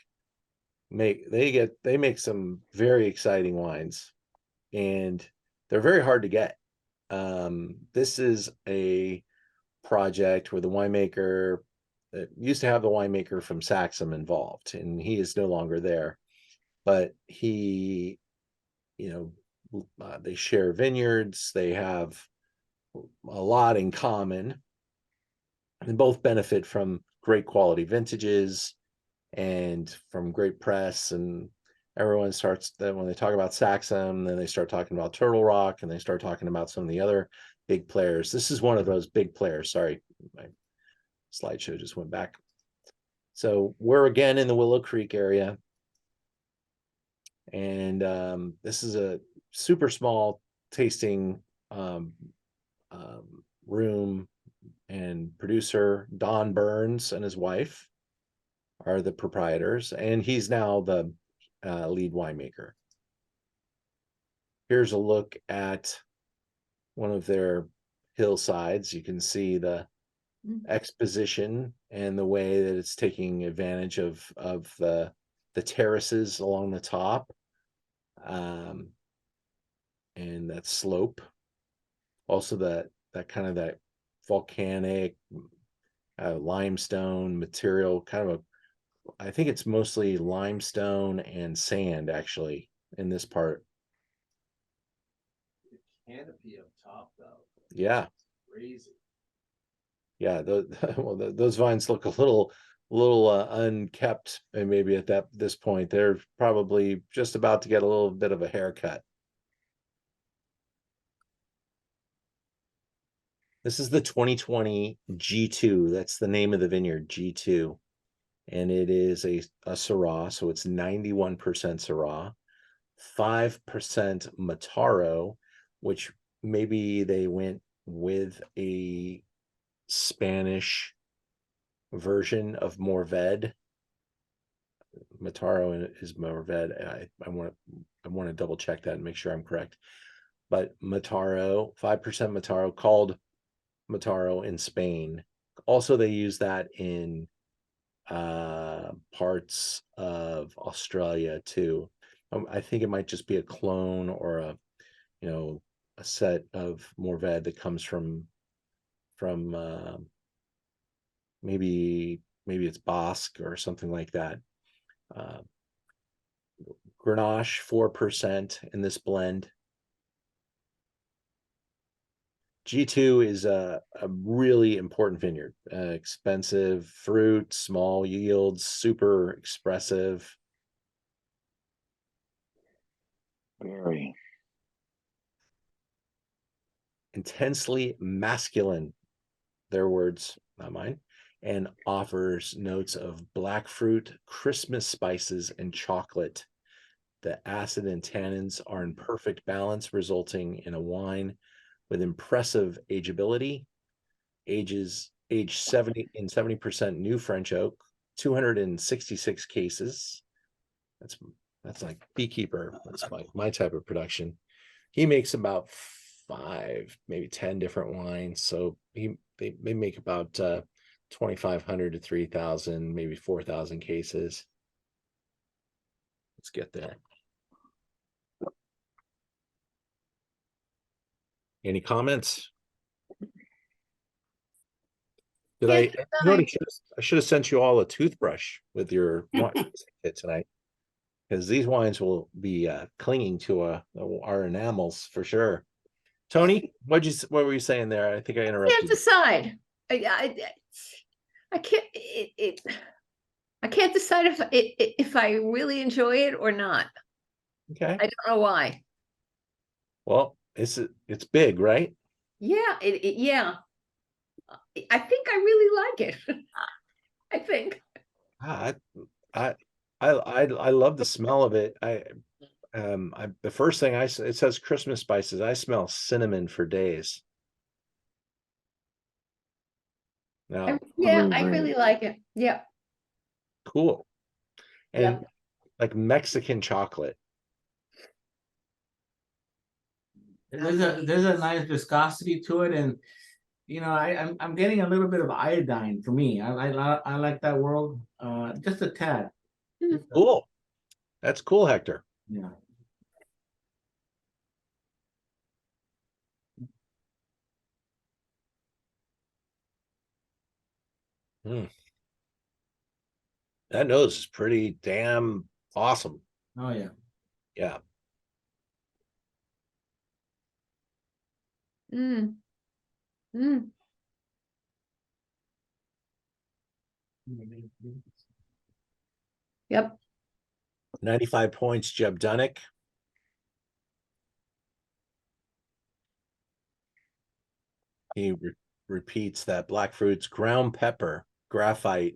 they make some very exciting wines, and they're very hard to get. This is a project where the winemaker used to have the winemaker from Saxum involved, and he is no longer there, but he, you know, they share vineyards, they have a lot in common, and both benefit from great quality vintages and from great press. And everyone starts that when they talk about Saxum, then they start talking about Turtle Rock, and they start talking about some of the other big players. This is one of those big players. Sorry, my slideshow just went back. So we're again in the Willow Creek area, and this is a super small tasting room, and producer Don Burns and his wife are the proprietors, and he's now the lead winemaker. Here's a look at one of their hillsides. You can see the exposition and the way that it's taking advantage of the terraces along the top, and that slope. Also that kind of that volcanic limestone material, kind of I think it's mostly limestone and sand actually in this part. The canopy up top, though. Yeah. Crazy. Yeah, those vines look a little unkept, and maybe at this point they're probably just about to get a little bit of a haircut. This is the 2020 G2. That's the name of the vineyard, G2. And it is a Syrah, so it's 91% Syrah, 5% Mataro, which maybe they went with a Spanish version of Mourvèdre. Mataro is Mourvèdre. I want to double check that and make sure I'm correct. But Mataro, 5% Mataro, called Mataro in Spain. Also, they use that in parts of Australia too. I think it might just be a clone or a set of Mourvèdre that comes from maybe it's Basque or something like that. Grenache 4% in this blend. G2 is a really important vineyard. Expensive fruit, small yields, super expressive. Very. Intensely masculine, their words, not mine, and offers notes of black fruit, Christmas spices, and chocolate. The acid and tannins are in perfect balance, resulting in a wine with impressive ageability. Aged 70% new French oak, 266 cases. That's like beekeeper. That's my type of production. He makes about 5, maybe 10 different wines. So they make about 2,500 to 3,000, maybe 4,000 cases. Let's get there. Any comments? Did Yeah, I? good You know what night. I should have sent you all a toothbrush with your wine kit tonight, because these wines will be clinging to our enamels for sure. Tony, what were you saying there? I think I Can't interrupted you. decide. I can't. I can't decide if I really enjoy it or not. Okay. I don't know why. Well, it's big, right? Yeah, yeah. I think I really like it. I think. Ah, I love the smell of it. The first thing it says Christmas spices. I smell cinnamon for days. Now, Yeah, Agree, I agree. really like it. Yeah. cool. And Yep. like Mexican chocolate. There's a nice viscosity to it, and I'm getting a little bit of iodine for me. I like that world, just a tad. Cool. That's cool, Hector. Yeah. That nose is pretty damn awesome. Oh yeah. Yeah. Mm. Mm. Yep. 95 points, Jeb Dunnick. He repeats that black fruits, ground pepper, graphite,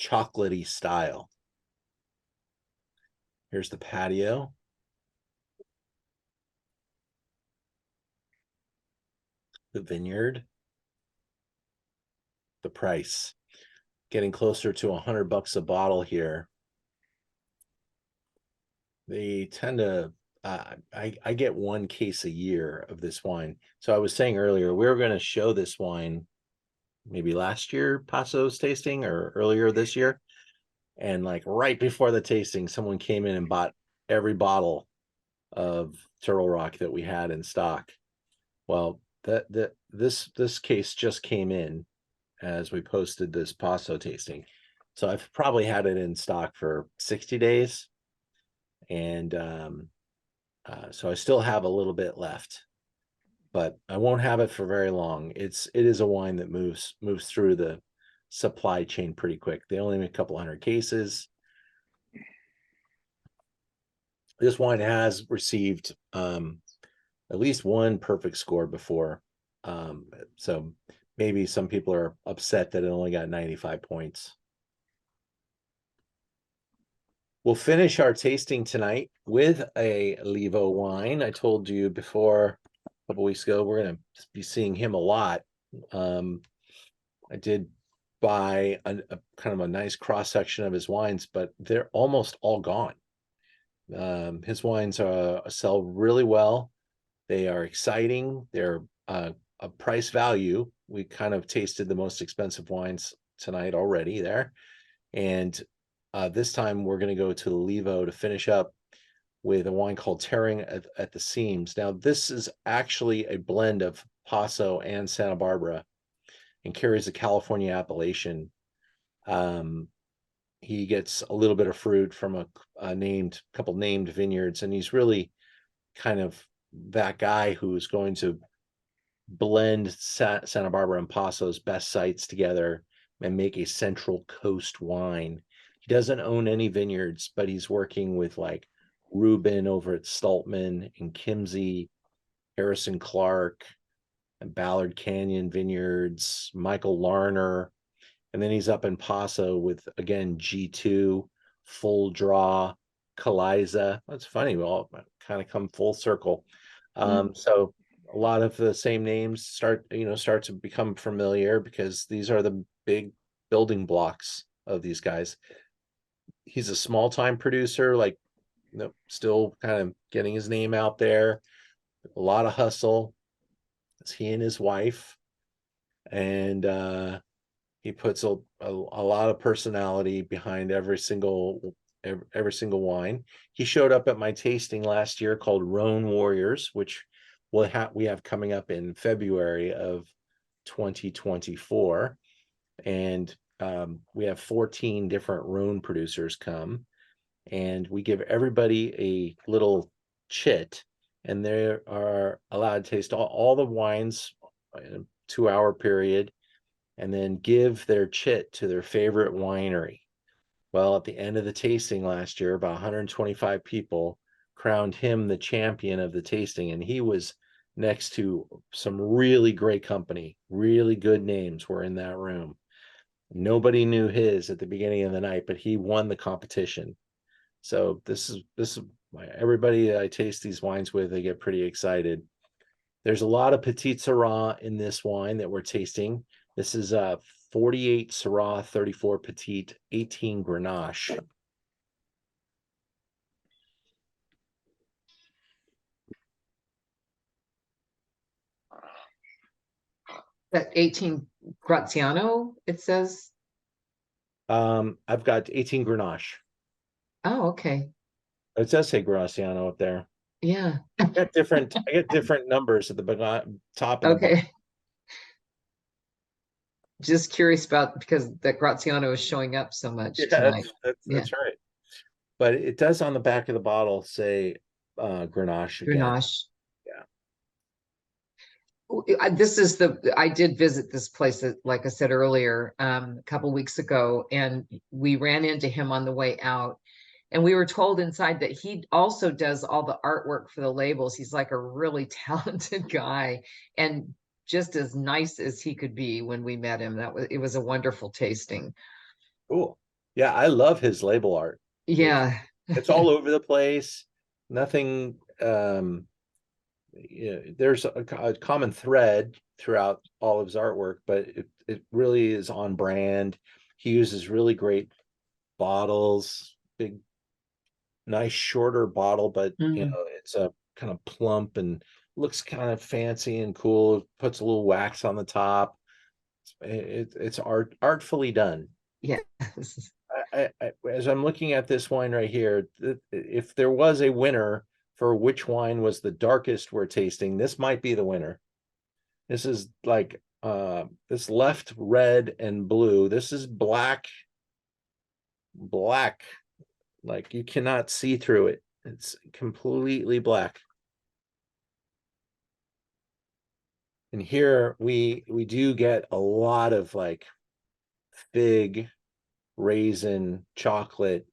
chocolatey style. Here's the patio. The vineyard. The price. Getting closer to $100 a bottle here. They tend to I get one case a year of this wine. So I was saying earlier, we were going to show this wine maybe last year, Paso's tasting, or earlier this year. And like right before the tasting, someone came in and bought every bottle of Turtle Rock that we had in stock. Well, this case just came in as we posted this Paso tasting. So I've probably had it in stock for 60 days. And so I still have a little bit left, but I won't have it for very long. It is a wine that moves through the supply chain pretty quick. They only make a couple hundred cases. This wine has received at least one perfect score before. So maybe some people are upset that it only got 95 points. We'll finish our tasting tonight with a Levo wine. I told you before a couple weeks ago, we're going to be seeing him a lot. I did buy a kind of a nice cross section of his wines, but they're almost all gone. His wines sell really well. They are exciting. They're a price value. We kind of tasted the most expensive wines tonight already there. And this time we're going to go to the Levo to finish up with a wine called Tearing at the Seams. Now, this is actually a blend of Paso and Santa Barbara and carries a California appellation. He gets a little bit of fruit from a couple named vineyards, and he's really kind of that guy who's going to blend Santa Barbara and Paso's best sites together and make a Central Coast wine. He doesn't own any vineyards, but he's working with like Reuben over at Stultman and Kimsey, Harrison Clark, and Ballard Canyon Vineyards, Michael Larner. And then he's up in Paso with, again, G2, Full Draw, Caliza. That's funny. We all kind of come full circle. So a lot of the same names start to become familiar because these are the big building blocks of these guys. He's a small time producer, like still kind of getting his name out there. A lot of hustle. It's he and his wife, and he puts a lot of personality behind every single wine. He showed up at my tasting last year called Rhone Warriors, which we have coming up in February of 2024. And we have 14 different Rhone producers come, and we give everybody a little chit, and they are allowed to taste all the wines in a 2-hour period, and then give their chit to their favorite winery. Well, at the end of the tasting last year, about 125 people crowned him the champion of the tasting, and he was next to some really great company. Really good names were in that room. Nobody knew his at the beginning of the night, but he won the competition. So this is everybody that I taste these wines with, they get pretty excited. There's a lot of Petite Syrah in this wine that we're tasting. This is 48 Syrah, 34 Petite, 18 Grenache. That 18 Graziano, it says. I've got 18 Grenache. Oh, okay. It does say Graziano up there. Yeah. I get different numbers at the top and the bottom. Okay. Just curious about, because that Graziano is showing up so much Yeah, tonight. that's right. But it does on the back of the bottle say Grenache again. Grenache. Yeah. I did visit this place, like I said earlier, a couple weeks ago, and we ran into him on the way out. And we were told inside that he also does all the artwork for the labels. He's like a really talented guy, and just as nice as he could be when we met him. It was a wonderful tasting. Cool. Yeah, I love his label art. Yeah. It's all over the place. Nothing there's a common thread throughout all of his artwork, but it really is on brand. He uses really great bottles, big, nice shorter bottle, but it's a kind of plump and looks kind of fancy and cool. Puts a little wax on the top. It's artfully done. Yeah. As I'm looking at this wine right here, if there was a winner for which wine was the darkest we're tasting, this might be the winner. This is like this left red and blue. This is black, like you cannot see through it. It's completely black. And here we do get a lot of like fig, raisin, chocolate.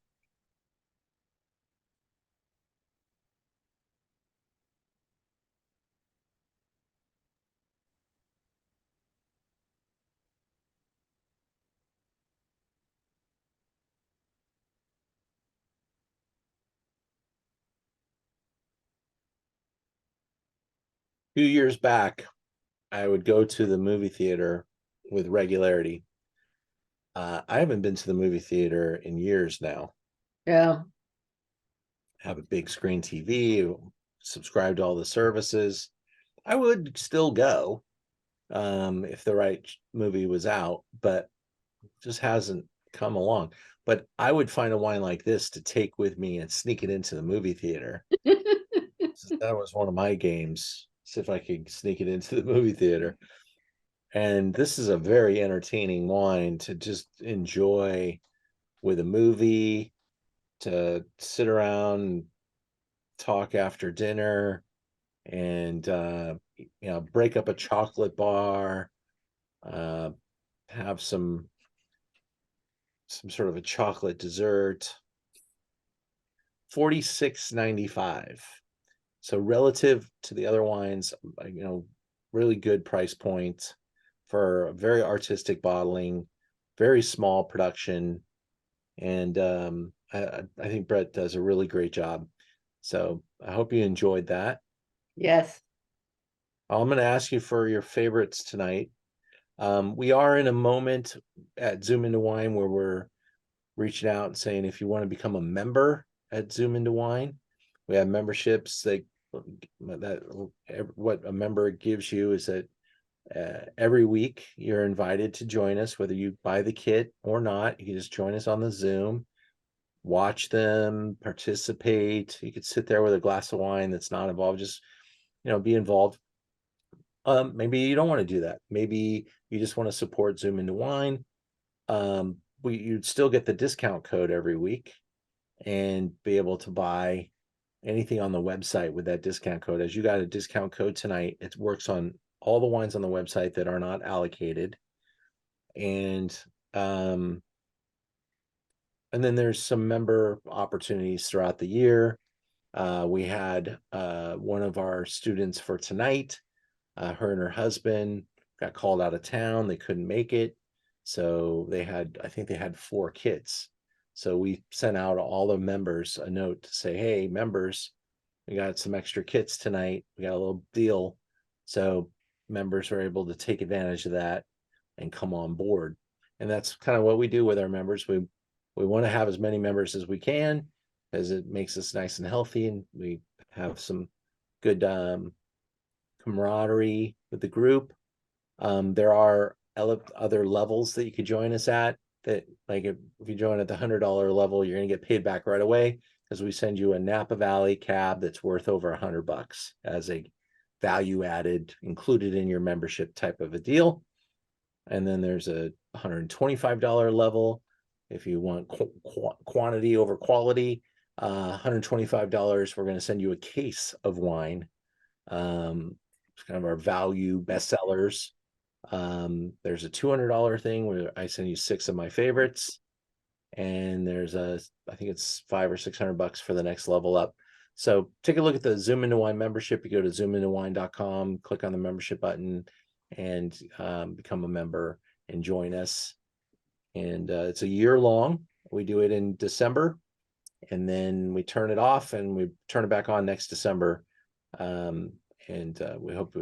A few years back, I would go to the movie theater with regularity. I haven't been to the movie theater in years now. Yeah. Have a big screen TV, subscribe to all the services. I would still go if the right movie was out, but just hasn't come along. But I would find a wine like this to take with me and sneak it into the movie theater. That was one of my games. See if I could sneak it into the movie theater. And this is a very entertaining wine to just enjoy with a movie, to sit around and talk after dinner, and break up a chocolate bar, have some sort of a chocolate dessert. $46.95. So relative to the other wines, really good price point for a very artistic bottling, very small production. And I think Brett does a really great job. So I hope you enjoyed that. Yes. I'm going to ask you for your favorites tonight. We are in a moment at Zoom Into Wine where we're reaching out and saying, if you want to become a member at Zoom Into Wine, we have memberships that what a member gives you is that every week you're invited to join us, whether you buy the kit or not. You can just join us on the Zoom, watch them, participate. You could sit there with a glass of wine that's not involved, just be involved. Maybe you don't want to do that. Maybe you just want to support Zoom into Wine. You'd still get the discount code every week and be able to buy anything on the website with that discount code. As you got a discount code tonight, it works on all the wines on the website that are not allocated. And then there's some member opportunities throughout the year. We had one of our students for tonight, her and her husband got called out of town. They couldn't make it. So I think they had 4 kids. So we sent out all the members a note to say, hey, members, we got some extra kits tonight. We got a little deal. So members are able to take advantage of that and come on board. And that's kind of what we do with our members. We want to have as many members as we can, as it makes us nice and healthy, and we have some good camaraderie with the group. There are other levels that you could join us at. That, like, if you join at the $100 level, you're going to get paid back right away, because we send you a Napa Valley cab that's worth over $100 as a value added, included in your membership type of a deal. And then there's a $125 level if you want quantity over quality. $125, we're going to send you a case of wine. It's kind of our value bestsellers. There's a $200 thing where I send you 6 of my favorites, and there's I think it's $500 or $600 for the next level up. So take a look at the Zoom into Wine membership. You go to zoomintowine.com, click on the membership button, and become a member and join us. And it's a year long. We do it in December, and then we turn it off and we turn it back on next December. And we hope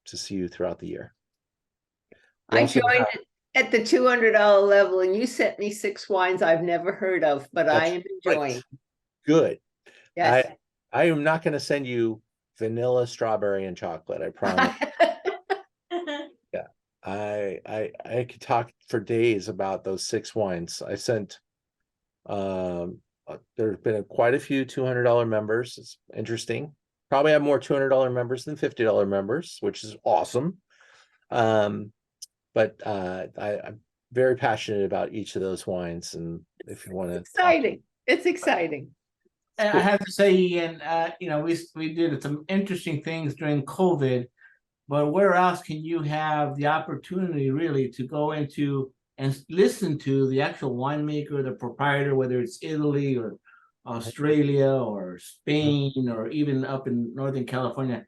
to see you throughout the year. I joined at the $200 level, and you sent me 6 wines I've never heard of, but I am enjoying. Right. Good. Yes. I am not going to send you vanilla, strawberry, and chocolate. I promise. Yeah. I could talk for days about those 6 wines. I sent, there's been quite a few $200 members. It's interesting. Probably have more $200 members than $50 members, which is awesome. But I'm very passionate about each of those wines. And if you want to, Exciting. It's exciting. And I have to say, Ian, we did some interesting things during COVID, but where else can you have the opportunity really to go into and listen to the actual winemaker, the proprietor, whether it's Italy or Australia or Spain or even up in Northern California?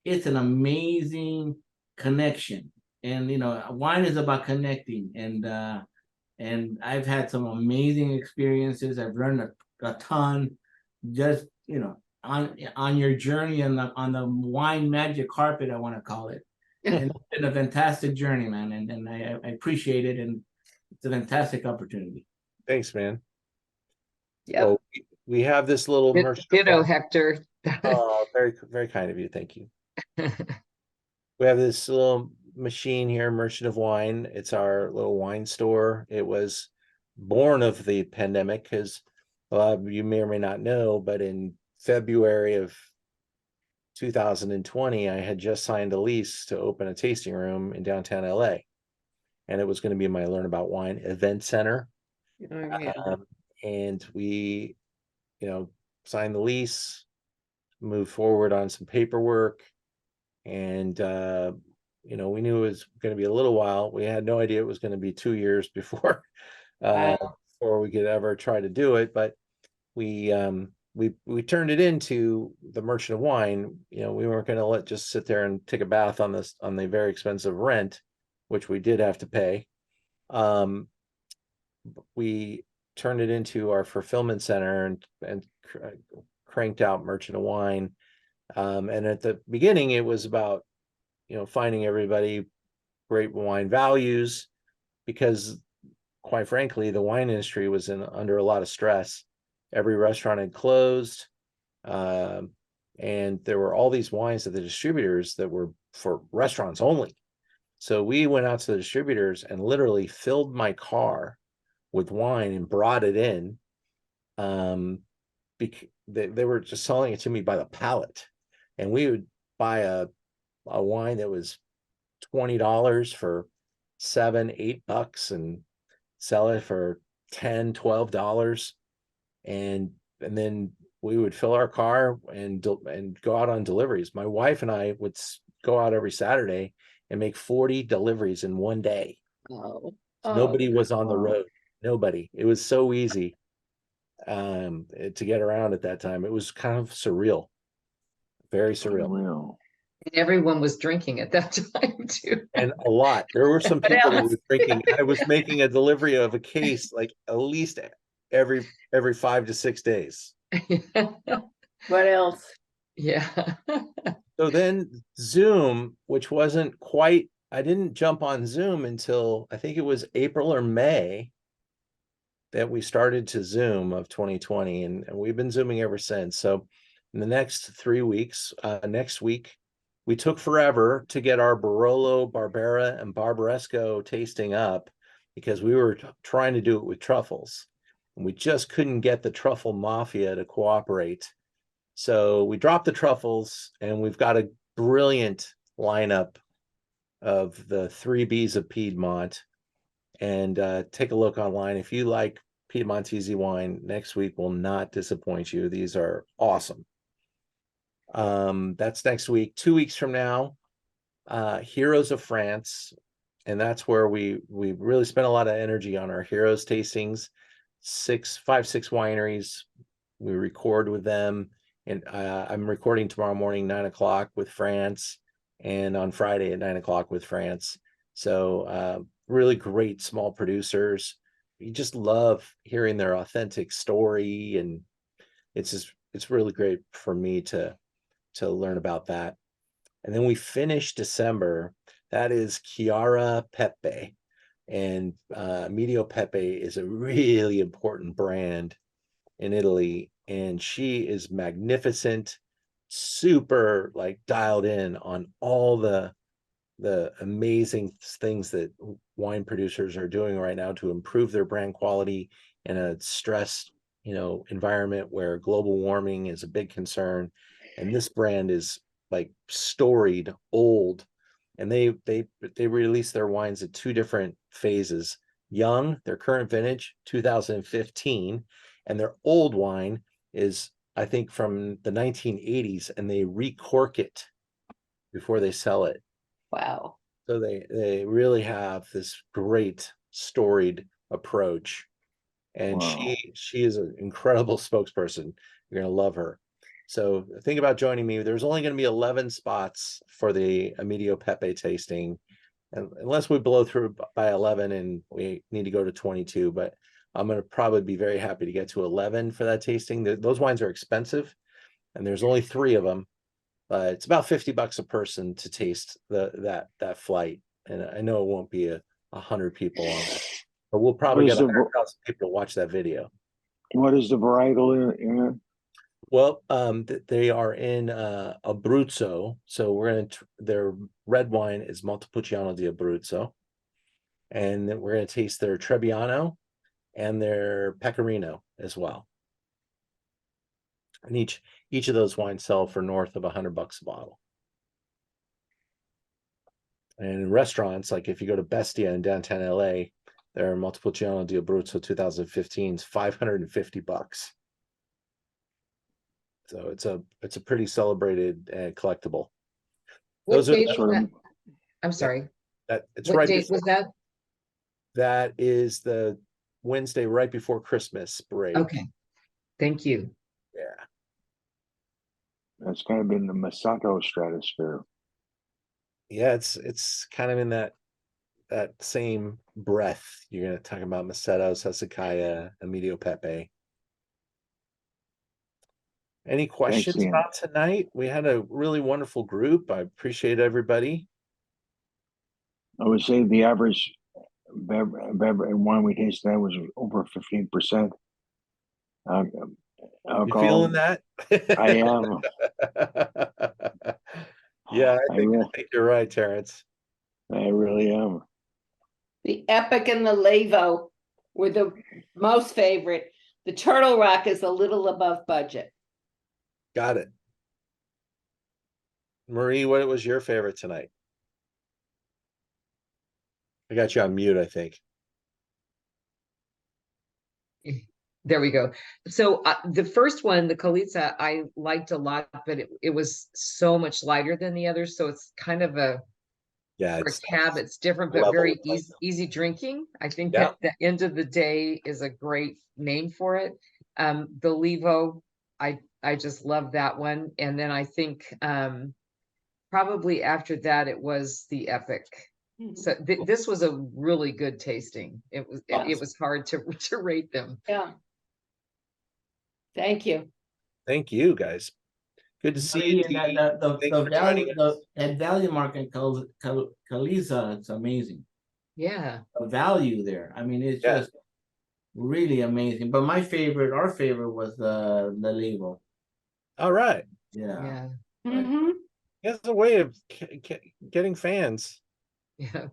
It's an amazing connection. And wine is about connecting, and I've had some amazing experiences. I've learned a ton, just on your journey on the wine magic carpet, I want to call it. And it's been a fantastic journey, man, and I appreciate it, and it's a fantastic opportunity. thanks, man. Yeah. Well, we have this little merch. Ditto, Hector. Oh, very, very kind of you. Thank you. We have this little machine here, Merchant of Wine. It's our little wine store. It was born of the pandemic because you may or may not know, but in February of 2020, I had just signed a lease to open a tasting room in downtown LA. And it was going to be my Learn About Wine event center. And we, signed the lease, moved forward on some paperwork, and we knew it was going to be a little while. We had no idea it was going to be 2 years before before we could ever try to do it. But we turned it into the Merchant of Wine. We weren't going to just sit there and take a bath on the very expensive rent, which we did have to pay. We turned it into our fulfillment center and cranked out Merchant of Wine. And at the beginning, it was about finding everybody great wine values, because quite frankly, the wine industry was under a lot of stress. Every restaurant had closed, and there were all these wines at the distributors that were for restaurants only. So we went out to the distributors and literally filled my car with wine and brought it in. Because they were just selling it to me by the pallet, and we would buy a wine that was $20 for $7-8 and sell it for $10-12. And then we would fill our car and go out on deliveries. My wife and I would go out every Saturday and make 40 deliveries in one day. Oh, Nobody was on the Wow. road. Nobody. It was so easy to get around at that time. It was kind of surreal. Very surreal. Unreal. And everyone was drinking at that time too. And a lot. There were some What people that else? were drinking. I was making a delivery of a case like at least every 5 to 6 days. what else? Yeah. So then Zoom, which wasn't quite, I didn't jump on Zoom until I think it was April or May that we started to Zoom of 2020. And we've been Zooming ever since. So in the next 3 weeks, next week, we took forever to get our Barolo, Barbera, and Barbaresco tasting up because we were trying to do it with truffles. And we just couldn't get the truffle mafia to cooperate. So we dropped the truffles, and we've got a brilliant lineup of the 3 Bs of Piedmont. And take a look online. If you like Piedmontese wine, next week will not disappoint you. These are awesome. That's next week. 2 weeks from now, Heroes of France. And that's where we really spent a lot of energy on our Heroes tastings. 5, 6 wineries. We record with them. And I'm recording tomorrow morning, 9 o'clock with France, and on Friday at 9 o'clock with France. So really great small producers. You just love hearing their authentic story, and it's really great for me to learn about that. And then we finish December. That is Chiara Pepe, and Medio Pepe is a really important brand in Italy, and she is magnificent, super like dialed in on all the amazing things that wine producers are doing right now to improve their brand quality in a stressed, environment where global warming is a big concern. And this brand is like storied, old, and they release their wines at 2 different phases. Young, their current vintage, 2015, and their old wine is, I think, from the 1980s, and they recork it before they sell it. Wow. So they really have this great storied approach. And Wow. she is an incredible spokesperson. You're going to love her. So think about joining me. There's only going to be 11 spots for the Medio Pepe tasting, and unless we blow through by 11 and we need to go to 22, but I'm going to probably be very happy to get to 11 for that tasting. Those wines are expensive, and there's only 3 of them. It's about $50 a person to taste that flight. And I know it won't be 100 people on it, but we'll probably What get is the 100,000 people to watch that video. What is the varietal in it? Well, they are in Abruzzo. So their red wine is Montepulciano di Abruzzo. And then we're going to taste their Trebbiano and their Pecorino as well. And each of those wines sell for north of $100 a bottle. And in restaurants, like if you go to Bestia in downtown LA, their Montepulciano di Abruzzo 2015 is $550. So it's a pretty celebrated collectible. What Those are date sort was of- that? I'm sorry. it's What right date before, was that? that is the Wednesday right before Christmas break. Okay. Thank you. Yeah. That's kind of in the Masato stratosphere. Yeah, it's kind of in that same breath. You're going to talk about Macetos, Hezekiah, Emilio Pepe. Any questions Ian. about tonight? We had a really wonderful group. I appreciate everybody. I would say the average wine we tasted that was over 15%. You Alcohol. feeling that? I am. Yeah, I I think you're right, Terrence. really am. The Epoch and the Levo were the most favorite. The Turtle Rock is a little above budget. Got it. Marie, what was your favorite tonight? I got you on mute, I think. There we go. So the first one, the Caliza, I liked a lot, but it was so much lighter than the others. So it's kind of a, Yeah, for a it's cab, it's different, but level very of light. easy drinking. I think Yeah. at the end of the day is a great name for it. The Levo, I just love that one. And then I think probably after that it was the Epoch. So this was a really good tasting. It was hard to rate them. Yeah. Thank you. Thank you, guys. Good to see you. And Dee. the Thanks for joining us. that value market Caliza, it's amazing. Yeah. The value there. I mean, it's Yeah. just really amazing. But my favorite, our favorite, was the Levo. All right. Yeah. Yeah. Mhm. He has a way of getting fans. Yeah.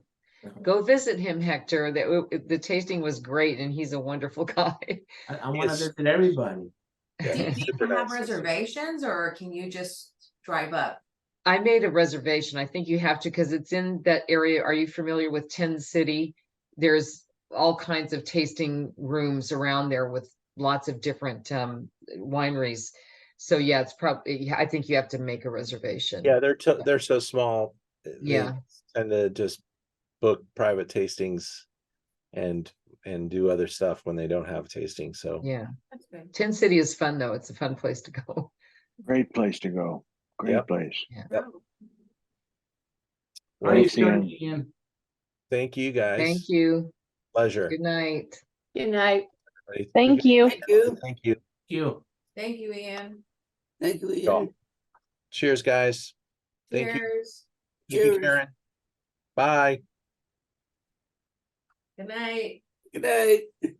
Go visit him, Hector. The tasting was great, and he's a wonderful guy. I want to Yes. visit everybody. Yeah, Do he's you super have nice. reservations or can you just drive up? I made a reservation. I think you have to because it's in that area. Are you familiar with Tin City? There's all kinds of tasting rooms around there with lots of different wineries. So yeah, it's probably, I think you have to make a reservation. Yeah, they're so small. They Yeah. tend to just book private tastings and do other stuff when they don't have tasting. So Yeah. That's good. Tin City is fun though. It's a fun place to go. Great place to go. Great Yep. place. How are you Thanks, feeling, Ian. Ian? thank you guys. Thank you. Pleasure. Good night. Good night. Everybody. Thank you. Thank you. Thank you. Thank you, Ian. Thank you, Y'all. Ian. Cheers, guys. Thank you. Cheers. Thank you, Cheers. Karen. Bye. Good night. Good night.